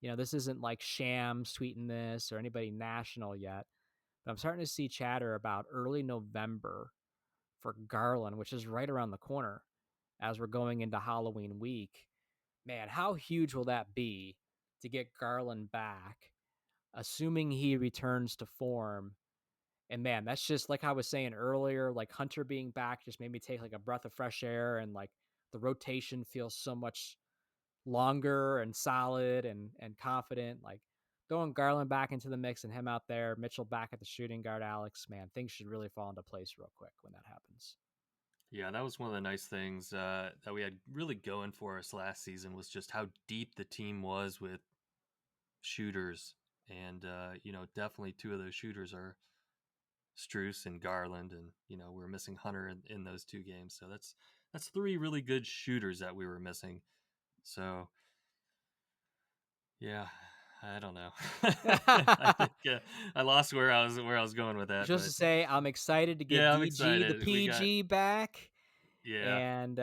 this isn't like Shams tweeting this or anybody national yet, but I'm starting to see chatter about early November for Garland, which is right around the corner as we're going into Halloween week. Man, how huge will that be to get Garland back, assuming he returns to form? And man, that's just like I was saying earlier, like Hunter being back just made me take like a breath of fresh air, and like the rotation feels so much longer and solid and confident. Like throwing Garland back into the mix and him out there, Mitchell back at the shooting guard, Alex, man, things should really fall into place real quick when that happens. Yeah, that was one of the nice things that we had really going for us last season was just how deep the team was with shooters, and definitely two of those shooters are Struess and Garland, and we're missing Hunter in those two games, so that's three really good shooters that we were missing. So yeah, I don't know. I think I lost where I was going with that, Just but to say, I'm excited to get yeah, I'm DG the excited. We got PG back yeah. and,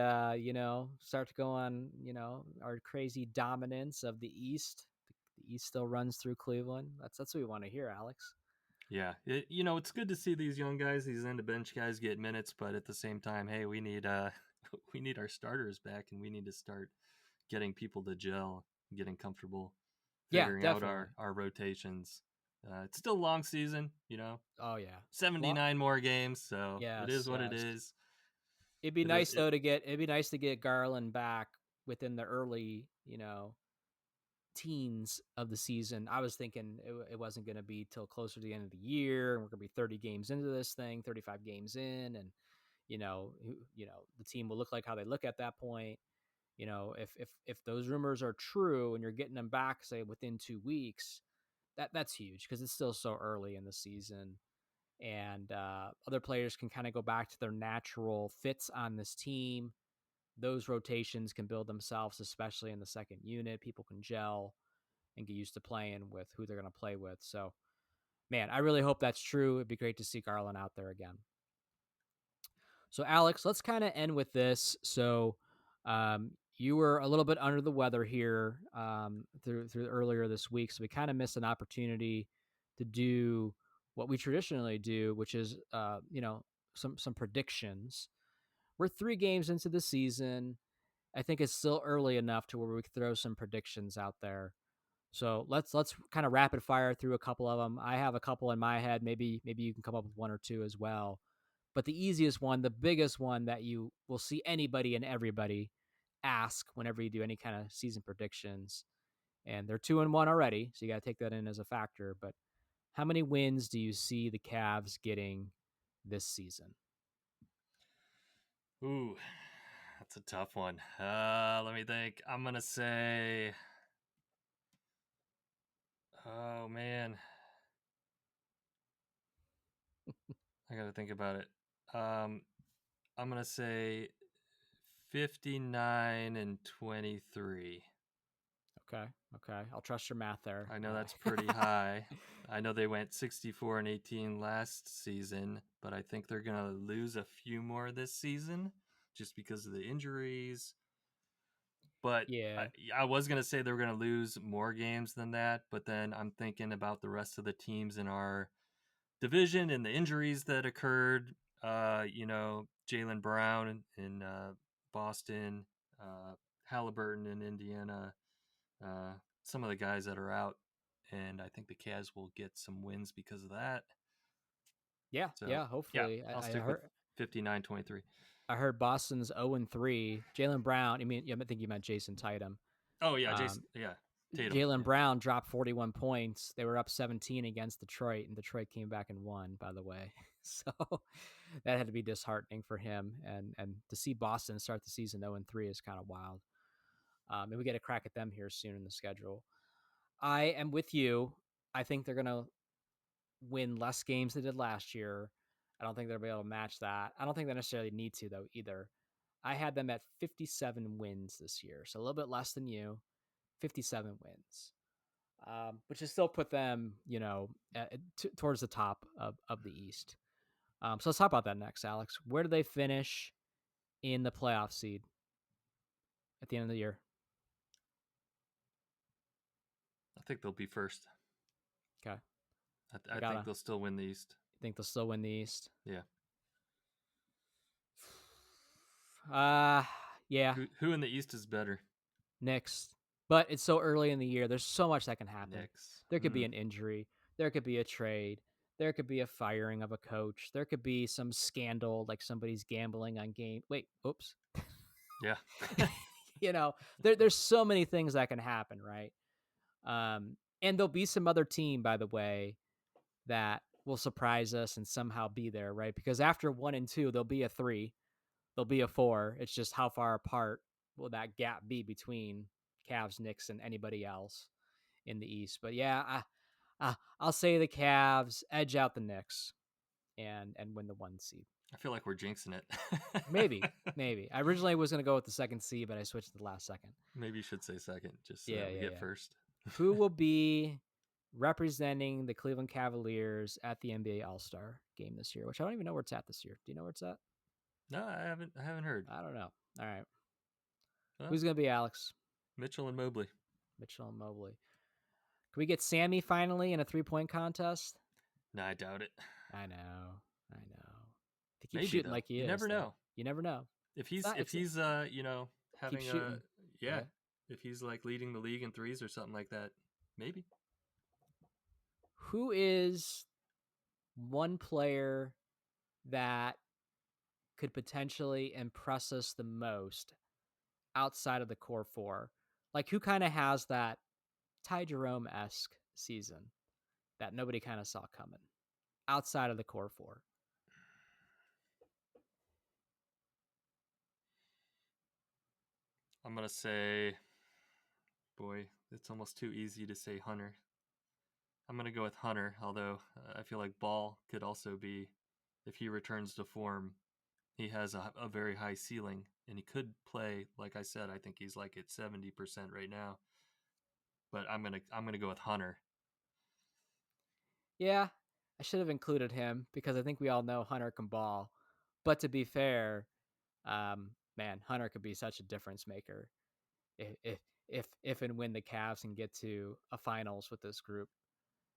start to go on, our crazy dominance of the East, the he still runs through Cleveland. That's what we want to hear, Alex. Yeah, it's good to see these young guys, these end of bench guys, get minutes, but at the same time, hey, we need we need our starters back, and we need to start getting people to gel, getting comfortable, Yeah, figuring out definitely. our rotations. It's still a long season, Oh yeah. Well, 79 more games, so it yes, is what it yes. is. It'd be It is nice it. though to get it'd be nice to get Garland back within the early, teens of the season. I was thinking it wasn't going to be till closer to the end of the year, and we're going to be 30 games into this thing, 35 games in, and the team will look like how they look at that point. If those rumors are true and you're getting them back, say within 2 weeks, that's huge because it's still so early in the season, and other players can kind of go back to their natural fits on this team. Those rotations can build themselves, especially in the second unit. People can gel and get used to playing with who they're going to play with. So, man, I really hope that's true. It'd be great to see Garland out there again. So, Alex, let's kind of end with this. So, you were a little bit under the weather here through earlier this week, so we kind of missed an opportunity to do what we traditionally do, which is some predictions. We're 3 games into the season. I think it's still early enough to where we could throw some predictions out there. So let's kind of rapid fire through a couple of them. I have a couple in my head. Maybe you can come up with one or two as well. But the easiest one, the biggest one that you will see anybody and everybody ask whenever you do any kind of season predictions, and they're 2-1 already, so you got to take that in as a factor. But how many wins do you see the Cavs getting this season? Ooh, that's a tough one. Let me think. I'm gonna say, oh man, I gotta think about it. Um, I'm gonna say 59-23. Okay, okay, I'll trust your math there. I know that's pretty high. I know they went 64-18 last season, but I think they're gonna lose a few more this season just because of the injuries. But I, Yeah, I was gonna say they were gonna lose more games than that, but then I'm thinking about the rest of the teams in our division and the injuries that occurred. Jalen Brown in Boston, uh, Halliburton in Indiana, uh, some of the guys that are out, and I think the Cavs will get some wins because of that. yeah, So yeah. yeah, Hopefully, I'll I stick with heard 59-23. I heard Boston's 0-3. Jalen Brown. I think you meant Jason Tatum. Oh yeah, Jason. Um, Yeah, Tatum. Jalen Yeah, Brown dropped 41 points. They were up 17 against Detroit, and Detroit came back and won, by the way. So that had to be disheartening for him. And to see Boston start the season 0-3 is kind of wild. And we get a crack at them here soon in the schedule. I am with you. I think they're going to win less games than they did last year. I don't think they'll be able to match that. I don't think they necessarily need to, though, either. I had them at 57 wins this year, so a little bit less than you. 57 wins, which has still put them, towards the top of the East. So let's talk about that next, Alex. Where do they finish in the playoff seed at the end of the year? I think they'll be first. Okay, I I think gotta they'll still win the East. think they'll still win the East. Yeah. Uh yeah, Who in the East is better? Knicks. But it's so early in the year. There's so much that can happen. Knicks. There could be an injury. There could be a trade. There could be a firing of a coach. There could be some scandal, like somebody's gambling on game. Wait, oops. Yeah. you know, there's so many things that can happen, right? And there'll be some other team, by the way, that will surprise us and somehow be there, right? Because after 1 and 2, there'll be a 3, there'll be a 4. It's just how far apart will that gap be between Cavs, Knicks, and anybody else in the East? But yeah, I'll say the Cavs edge out the Knicks and win the 1 seed. I feel like we're jinxing Maybe, it. maybe. I originally was going to go with the second seed, but I switched to the last second. Maybe you should say second, just so Yeah, that we yeah, get yeah. first. Who will be representing the Cleveland Cavaliers at the NBA All-Star game this year? Which I don't even know where it's at this year. Do you know where it's at? No, I haven't. I haven't heard. I don't know. All right. Well, Who's going to be Alex? Mitchell and Mobley. Mitchell and Mobley. Can we get Sammy finally in a 3-point contest? No, I doubt it. I know. I know. If he keeps Maybe shooting though. like he You is, never though, know. you never know. If It's he's not. if It's he's keep having a shooting. yeah, Yeah. if he's like leading the league in threes or something like that, maybe. Who is one player that could potentially impress us the most outside of the core four? Like, who kind of has that Ty Jerome esque season that nobody kind of saw coming outside of the core four? I'm gonna say, boy, it's almost too easy to say Hunter. I'm gonna go with Hunter, although I feel like Ball could also be, if he returns to form, he has a very high ceiling, and he could play. Like I said, I think he's like at 70% right now. But I'm gonna go with Hunter. Yeah, I should have included him because I think we all know Hunter can ball. But to be fair, man, Hunter could be such a difference maker if if if and when the Cavs can get to a finals with this group.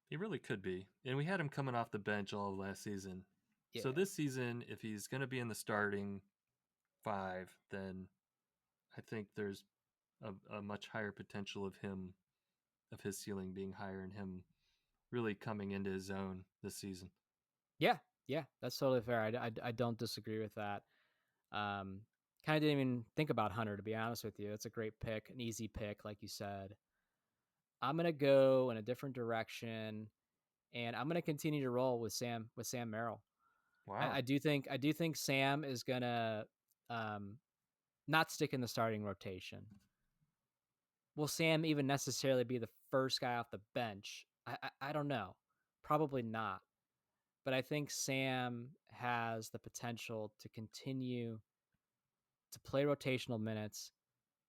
He really could be, and we had him coming off the bench all of last season. So Yeah. this season, if he's gonna be in the starting five, then I think there's a much higher potential of him, of his ceiling being higher, and him really coming into his own this season. Yeah, yeah, that's totally fair. I don't disagree with that. Um, kind of didn't even think about Hunter to be honest with you. It's a great pick, an easy pick, like you said. I'm gonna go in a different direction, and I'm gonna continue to roll with Sam Merrill. Wow. I do think Sam is gonna um, not stick in the starting rotation. Will Sam even necessarily be the first guy off the bench? I don't know. Probably not. But I think Sam has the potential to continue to play rotational minutes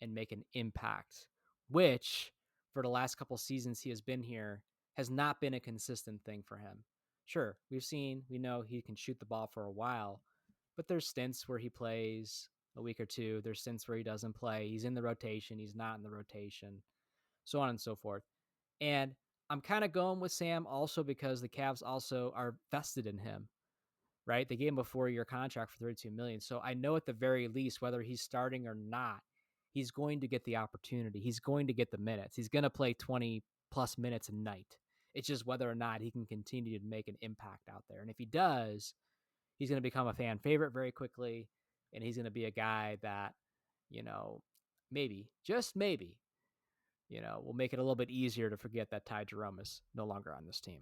and make an impact, which for the last couple seasons he has been here has not been a consistent thing for him. Sure, we know he can shoot the ball for a while, but there's stints where he plays a week or two. There's stints where he doesn't play. He's in the rotation. He's not in the rotation, so on and so forth. And I'm kind of going with Sam also because the Cavs also are vested in him, right? They gave him a 4-year contract for 32 million. So I know at the very least, whether he's starting or not, he's going to get the opportunity. He's going to get the minutes. He's going to play 20 plus minutes a night. It's just whether or not he can continue to make an impact out there. And if he does, he's going to become a fan favorite very quickly. And he's going to be a guy that, you know, maybe, just maybe, will make it a little bit easier to forget that Ty Jerome is no longer on this team.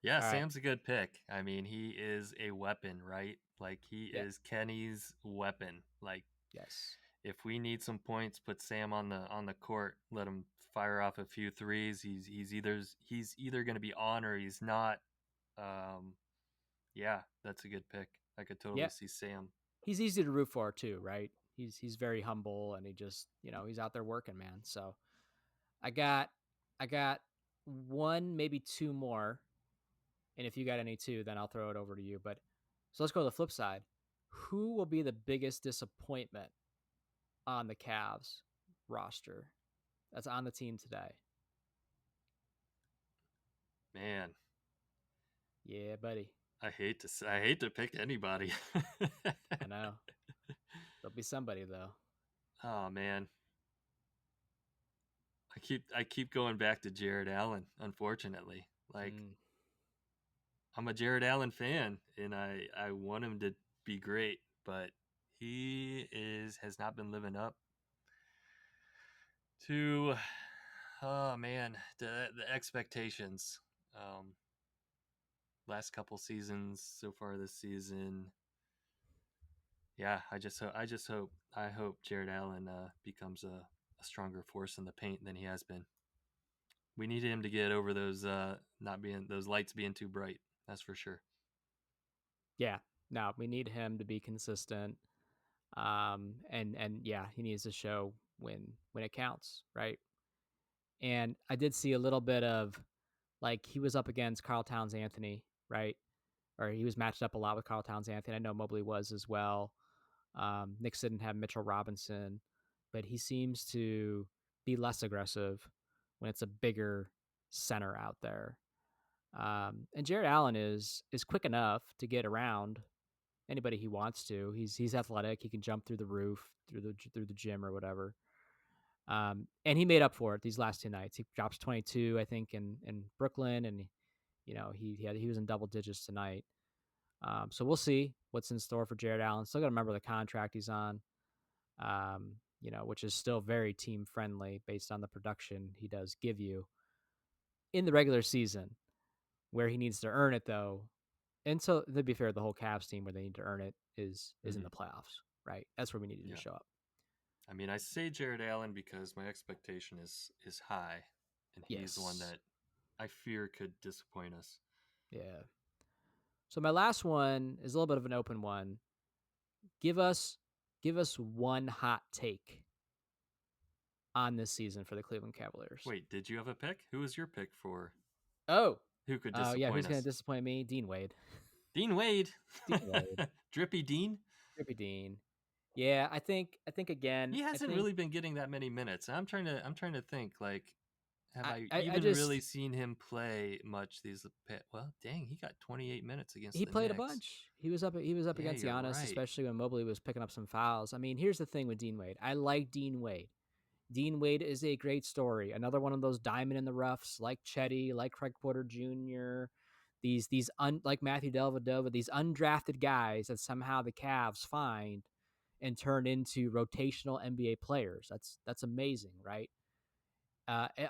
Yeah, All right. Sam's a good pick. I mean, he is a weapon, right? Like he Yeah. is Kenny's weapon. Like Yes. if we need some points, put Sam on the court, let him fire off a few threes. He's either going to be on or he's not. Um, yeah, that's a good pick. I could totally Yeah. see Sam. He's easy to root for too, right? He's very humble and he just, he's out there working, man. So I got I got one, maybe two more. And if you got any too, then I'll throw it over to you. But so let's go to the flip side. Who will be the biggest disappointment on the Cavs roster that's on the team today? Man, Yeah, buddy. I hate to pick anybody. I know. There'll be somebody though. Oh man, I keep going back to Jared Allen. Unfortunately, like Mm, I'm a Jared Allen fan, and I want him to be great, but he is has not been living up to, oh man, the expectations. Um, Last couple seasons so far this season, yeah, I hope Jared Allen becomes a stronger force in the paint than he has been. We need him to get over those not being those lights being too bright. That's for sure. yeah. No, we need him to be consistent. And yeah, he needs to show when it counts, right? And I did see a little bit of like he was up against Carl Towns Anthony, right? Or he was matched up a lot with Carl Towns Anthony. I know Mobley was as well. Knicks didn't have Mitchell Robinson, but he seems to be less aggressive when it's a bigger center out there. And Jared Allen is quick enough to get around anybody he wants to. He's athletic. He can jump through the roof, through the gym or whatever. And he made up for it these last 2 nights. He drops 22, I think, in Brooklyn, and he was in double digits tonight. So we'll see what's in store for Jared Allen. Still got to remember the contract he's on, which is still very team friendly based on the production he does give you in the regular season. Where he needs to earn it, though, and so to be fair, the whole Cavs team where they need to earn it is in Hmm. the playoffs, right? That's where we need him to Yeah. show up. I mean, I say Jared Allen because my expectation is high, and he's the one Yes, that I fear could disappoint us. yeah. So my last one is a little bit of an open one. Give us one hot take on this season for the Cleveland Cavaliers. Wait, did you have a pick? Who was your pick for Oh, who could yeah. disappoint Who's going to us? disappoint me? Dean Wade. Dean Wade, Dean Wade. Drippy Dean. Drippy Dean. Yeah, I think again. He I hasn't think really been getting that many minutes. I'm trying to think like, have I I even just really seen him play much these? Well, dang, he got 28 minutes against he the played a Knicks. bunch. He was up Yeah, against you're Giannis, right. especially when Mobley was picking up some fouls. I mean, here's the thing with Dean Wade. I like Dean Wade. Dean Wade is a great story. Another one of those diamond in the roughs, like Chetty, like Craig Porter Jr. Like Matthew Dellavedova, these undrafted guys that somehow the Cavs find and turn into rotational NBA players. That's amazing, right?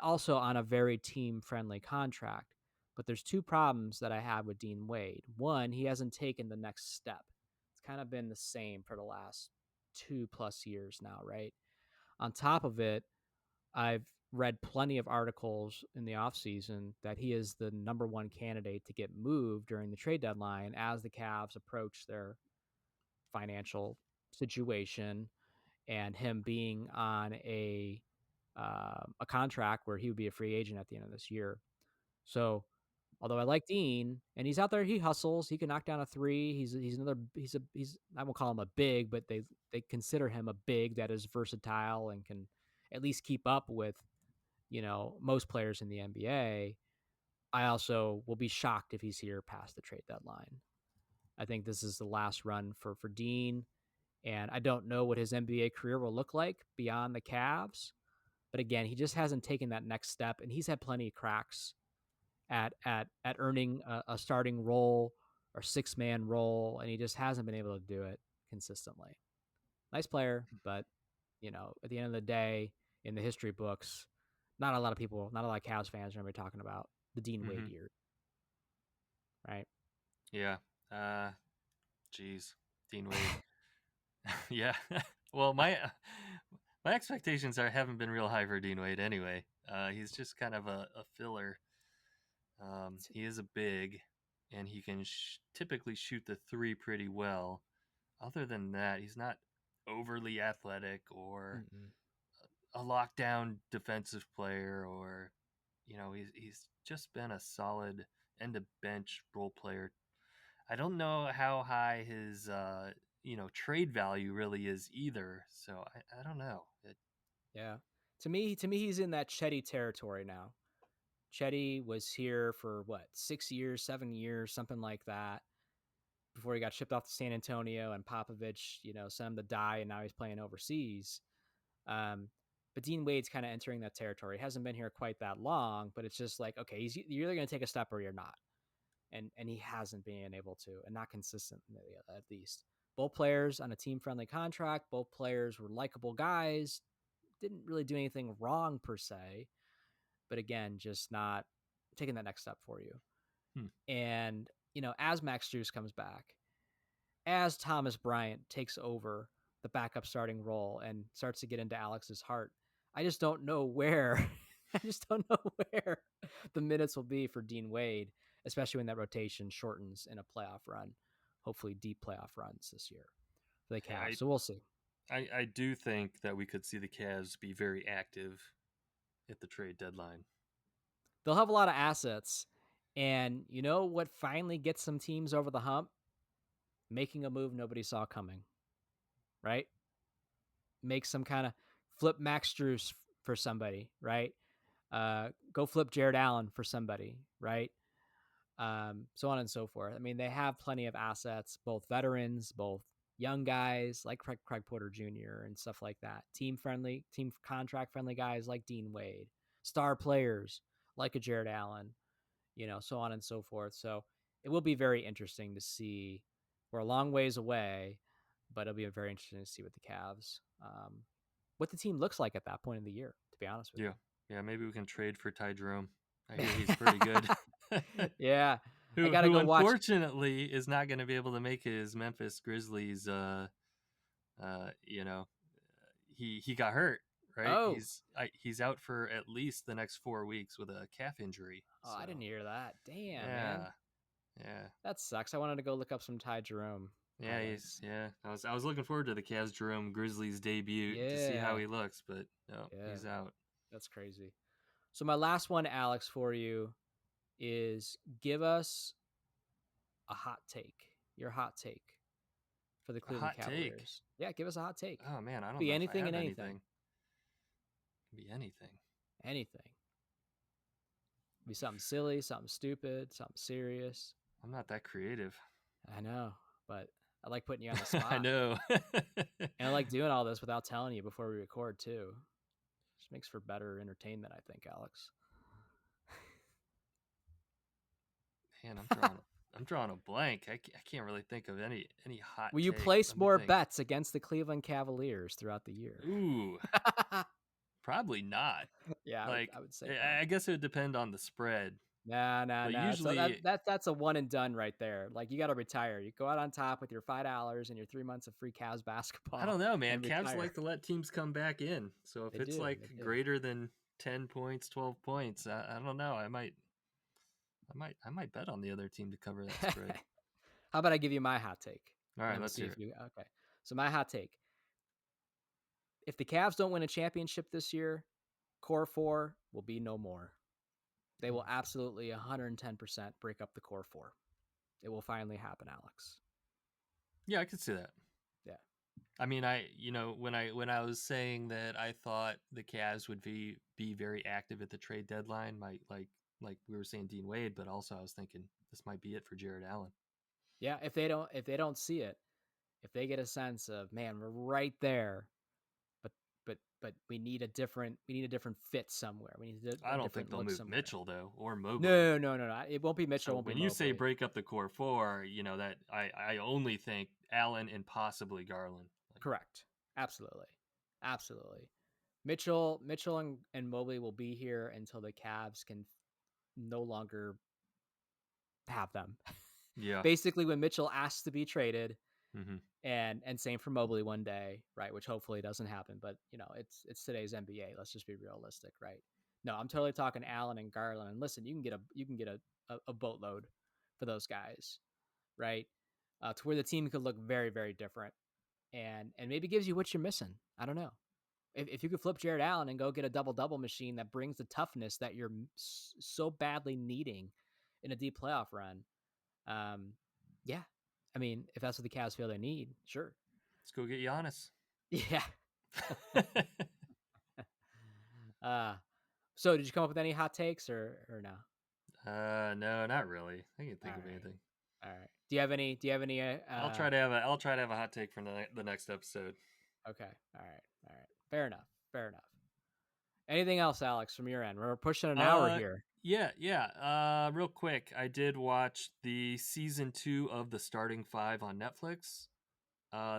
Also on a very team friendly contract. But there's two problems that I have with Dean Wade. One, he hasn't taken the next step. It's kind of been the same for the last 2+ years now, right? On top of it, I've read plenty of articles in the offseason that he is the number one candidate to get moved during the trade deadline as the Cavs approach their financial situation, and him being on a contract where he would be a free agent at the end of this year. So, although I like Dean and he's out there, he hustles, he can knock down a three. He's I won't call him a big, but they consider him a big that is versatile and can at least keep up with most players in the NBA. I also will be shocked if he's here past the trade deadline. I think this is the last run for Dean, and I don't know what his NBA career will look like beyond the Cavs. But again, he just hasn't taken that next step, and he's had plenty of cracks at earning a starting role or 6-man role, and he just hasn't been able to do it consistently. Nice player, but at the end of the day, in the history books, not a lot of people, not a lot of Cavs fans are going to be talking about the Dean Wade Mm-hmm. year, right? Yeah. Uh, Jeez, Dean Wade. Yeah. Well, my expectations haven't been real high for Dean Wade anyway. He's just kind of a filler. He is a big, and he can typically shoot the three pretty well. Other than that, he's not overly athletic or Mm-mm. a lockdown defensive player, or he's just been a solid end of bench role player. I don't know how high his trade value really is either. So I don't know. Yeah. To me, he's in that Chetty territory now. Chetty was here for what, 6 years, 7 years, something like that, before he got shipped off to San Antonio and Popovich, sent him to die, and now he's playing overseas. Um, but Dean Wade's kind of entering that territory. He hasn't been here quite that long, but it's just like, okay, you're either going to take a step or you're not, and he hasn't been able to, and not consistently at least. Both players on a team friendly contract. Both players were likable guys. Didn't really do anything wrong per se, but again, just not taking that next step for you. Hmm. And as Max Strus comes back, as Thomas Bryant takes over the backup starting role and starts to get into Alex's heart, I just don't know where. I just don't know where the minutes will be for Dean Wade, especially when that rotation shortens in a playoff run, hopefully deep playoff runs this year for the Yeah, Cavs. So we'll see. I do think that we could see the Cavs be very active at the trade deadline. They'll have a lot of assets. And you know what finally gets some teams over the hump? Making a move nobody saw coming, right? Make some kind of flip Max Strus for somebody, right? Go flip Jared Allen for somebody, right? So on and so forth. I mean, they have plenty of assets, both veterans, both young guys like Craig Porter Jr. and stuff like that. Team contract friendly guys like Dean Wade, star players like a Jared Allen, so on and so forth. So it will be very interesting to see. We're a long ways away, but it'll be very interesting to see what the Cavs, what the team looks like at that point in the year, to be honest with Yeah. Yeah, maybe we can trade for Ty Jerome. I hear he's you. pretty good. Yeah. I who got to who go watch. unfortunately is not going to be able to make his Memphis Grizzlies you know, he got hurt, right? Oh, He's out for at least the next 4 weeks with a calf injury. oh, I didn't So, hear that. Damn, man. yeah. Yeah. That sucks. I wanted to go look up some Ty Jerome Yeah, highlights. I was looking forward to the Cavs Jerome Grizzlies debut to see how Yeah. he looks, but no, Yeah. he's out. That's crazy. So my last one, Alex, for you is give us a hot take. Your hot take for the A Cleveland hot take. Cavaliers. Yeah, give us a hot take. Oh man, I don't Be know if I anything and have anything. anything. It can be anything. Anything. Be something silly, something stupid, something serious. I'm not that creative. I know, but I like putting you on the I spot. know. And I like doing all this without telling you before we record too. Just makes for better entertainment, I think, Alex. Man, I'm drawing a blank. I can't really think of any hot Will you take. place Let me more think. bets against the Cleveland Cavaliers throughout the year? Ooh, probably not. Yeah, Like, I would say no. I guess it would depend on the spread. But Nah. So usually, that's a one and done right there. Like you got to retire. You go out on top with your $5 and your 3 months of free Cavs I basketball don't know, man. and Cavs retire. like to let teams come back in. So if They it's do. like They do. greater than 10 points, 12 points, I don't know. I might bet on the other team to cover that spread. How about I give you my hot take, All and right, then we'll let's see hear if it. you okay. So my hot take: if the Cavs don't win a championship this year, Core Four will be no more. They will absolutely 110% break up the Core Four. It will finally happen, Alex. Yeah, I could see that. Yeah. I mean, when I was saying that I thought the Cavs would be very active at the trade deadline, like we were saying Dean Wade, but also I was thinking this might be it for Jared Allen. Yeah, if they don't see it, if they get a sense of, man, we're right there, but we need a different fit somewhere. We need I a don't think different they'll look move somewhere. Mitchell though, or Mobley. No. It won't be Mitchell, So it won't be when you say Mobley. break up the core four, that I only think Allen and possibly Garland. Like, Correct. Absolutely. Absolutely. Mitchell and Mobley will be here until the Cavs can no longer have them. yeah. Basically, when Mitchell asks to be traded, Mm-hmm. and same for Mobley one day, right? Which hopefully doesn't happen, but it's today's NBA. Let's just be realistic, right? No, I'm totally talking Allen and Garland. And listen, you can get a boatload for those guys, right? To where the team could look very very different, and maybe gives you what you're missing. I don't know. If you could flip Jared Allen and go get a double double machine that brings the toughness that you're so badly needing in a deep playoff run, um, yeah. I mean, if that's what the Cavs feel they need, sure. Let's go get Giannis. Yeah. uh, so did you come up with any hot takes or no? No, not really. I can't All think of right. anything. All right. Do you have any? Do you have any? I'll try to have a hot take for the next episode. Okay. All right. All right. Fair enough. Fair enough. Anything else, Alex, from your end? We're pushing an hour Uh, here. yeah. Real quick, I did watch the season 2 of the Starting Five on Netflix.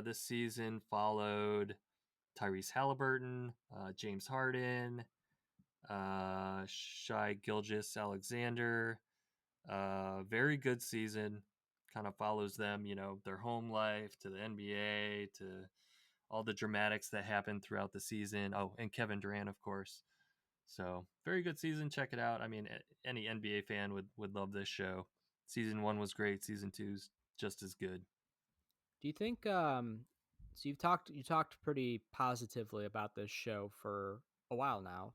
This season followed Tyrese Halliburton, James Harden, Shai Gilgeous Alexander. Very good season. Kind of follows them, their home life to the NBA to all the dramatics that happened throughout the season. Oh, and Kevin Durant, of course. So very good season. Check it out. I mean, any NBA fan would love this show. Season 1 was great. Season 2's just as good. Do you think? So you talked pretty positively about this show for a while now.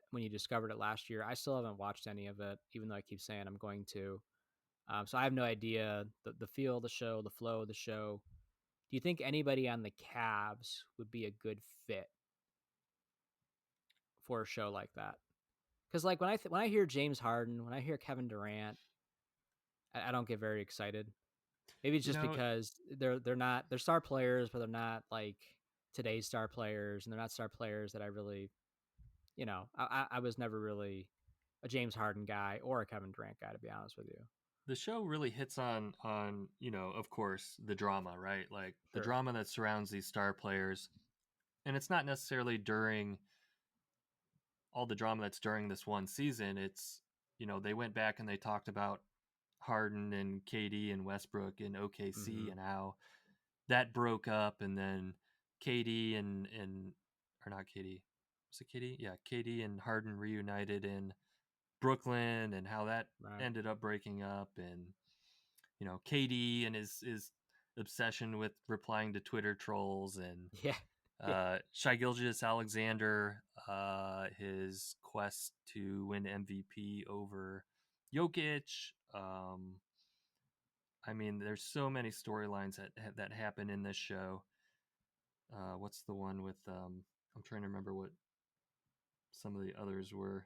When you discovered it last year, I still haven't watched any of it, even though I keep saying I'm going to. So I have no idea the feel of the show, the flow of the show. Do you think anybody on the Cavs would be a good fit for a show like that? because like when I hear James Harden, when I hear Kevin Durant, I don't get very excited. Maybe it's You just know, because they're star players, but they're not like today's star players, and they're not star players that I really, I was never really a James Harden guy or a Kevin Durant guy, to be honest with you. the show really hits on of course, the drama, right? Like the Sure. drama that surrounds these star players, and it's not necessarily during all the drama that's during this one season. It's they went back and they talked about Harden and KD and Westbrook in OKC Mm-hmm. and how that broke up, and then KD and or not KD, was it KD? Yeah, KD and Harden reunited in Brooklyn, and how that Right. ended up breaking up, and KD and his obsession with replying to Twitter trolls, and Yeah. Yeah. Shai Alexander, his quest to win MVP over Jokic. I mean, there's so many storylines that happen in this show. What's the one with? I'm trying to remember what some of the others were.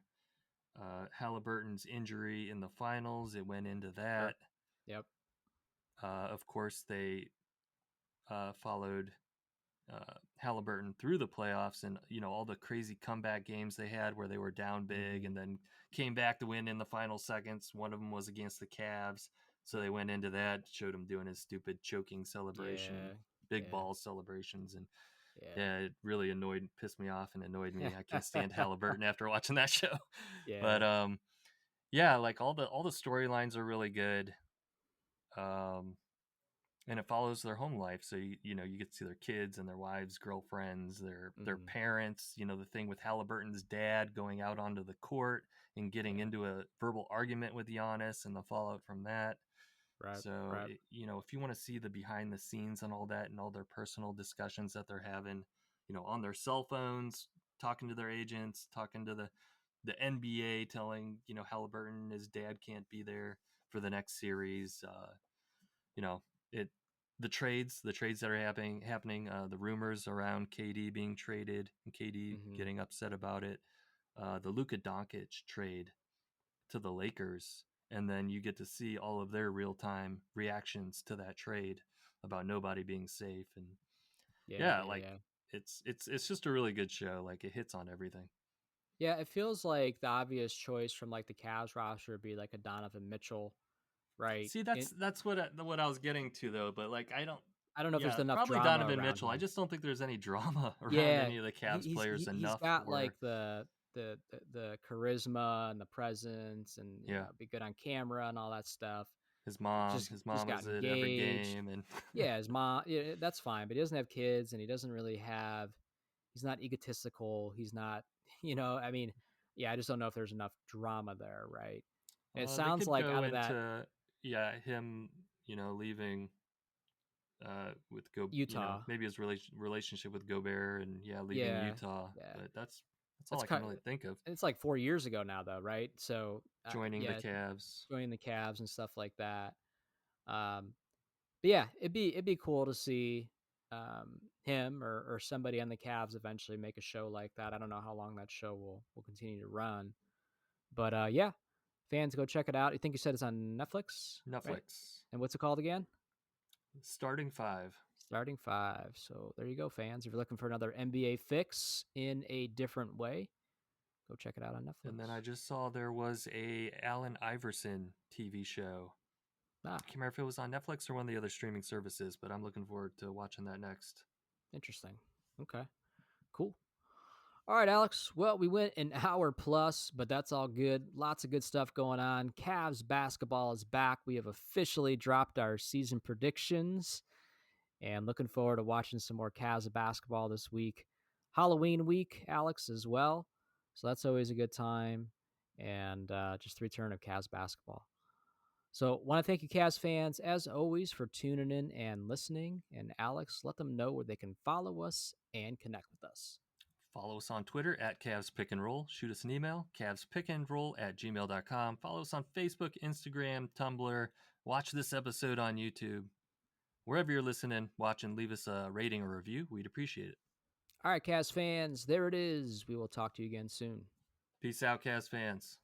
Halliburton's injury in the finals. It went into Sure. that. Yep. Of course, they followed Halliburton through the playoffs, and all the crazy comeback games they had where they were down big Mm-hmm. and then came back to win in the final seconds. One of them was against the Cavs, so they went into that, showed him doing his stupid choking celebration, Yeah. big Yeah. ball celebrations, and yeah, it really pissed me off and annoyed me. I can't stand Yeah. Halliburton after watching that show. Yeah. But yeah, like all the storylines are really good. Um, and it follows their home life, so you get to see their kids and their wives, girlfriends, their Mm-hmm. parents. The thing with Halliburton's dad going out onto the court and getting Yeah. into a verbal argument with Giannis, and the fallout from that. Right. So Right. if you want to see the behind the scenes and all that, and all their personal discussions that they're having, on their cell phones, talking to their agents, talking to the NBA, telling Halliburton his dad can't be there for the next series. You know it the trades that are happening, the rumors around KD being traded and KD Mm-hmm. getting upset about it, the Luka Doncic trade to the Lakers, and then you get to see all of their real-time reactions to that trade about nobody being safe. And Yeah. yeah, Yeah. like Yeah. it's just a really good show. Like it hits on everything. Yeah, it feels like the obvious choice from like the Cavs roster would be like a Donovan Mitchell, right? See, that's what I was getting to, though. But like, I don't know if there's yeah, enough probably drama Donovan around Mitchell. I him. just don't think there's any drama around Yeah, any of the he, Cavs he's players he, he's enough got like where, the charisma and the presence, and yeah, be good on camera and all that stuff. his It mom, just his just mom got is at every engaged. game, and Yeah, his mom. Yeah, that's fine, but he doesn't have kids, and he doesn't really have. He's not egotistical. He's not. I mean, yeah, I just don't know if there's enough drama there, right? It they sounds could like go out of that into, yeah, him, leaving with Utah. maybe his relationship with Gobert, and yeah, leaving Yeah, Utah. yeah. But that's all That's I can kind. really think of. It's like 4 years ago now, though, right? So Joining the yeah, Cavs. joining the Cavs and stuff like that. Um, but yeah, it'd be cool to see him or somebody on the Cavs eventually make a show like that. I don't know how long that show will continue to run, but yeah, fans go check it out. You think you said it's on Netflix, right? Netflix. And what's it called again? Starting five. Starting Five. So there you go, fans. If you're looking for another NBA fix in a different way, go check it out on And then Netflix. I just saw there was a Allen Iverson TV show. Ah, I can't remember if it was on Netflix or one of the other streaming services, but I'm looking forward to watching that next. interesting. Okay, cool. All right, Alex. Well, we went an hour plus, but that's all good. Lots of good stuff going on. Cavs basketball is back. We have officially dropped our season predictions and looking forward to watching some more Cavs basketball this week. Halloween week, Alex, as well. So that's always a good time. And just the return of Cavs basketball. So, want to thank you, Cavs fans, as always, for tuning in and listening. And Alex, let them know where they can follow us and connect with us. Follow us on Twitter at Cavs Pick and Roll. Shoot us an email, cavspickandroll@gmail.com. Follow us on Facebook, Instagram, Tumblr. Watch this episode on YouTube. Wherever you're listening, watching, leave us a rating or review. We'd appreciate it. All right, Cavs fans, there it is. We will talk to you again soon. Peace out, Cavs fans.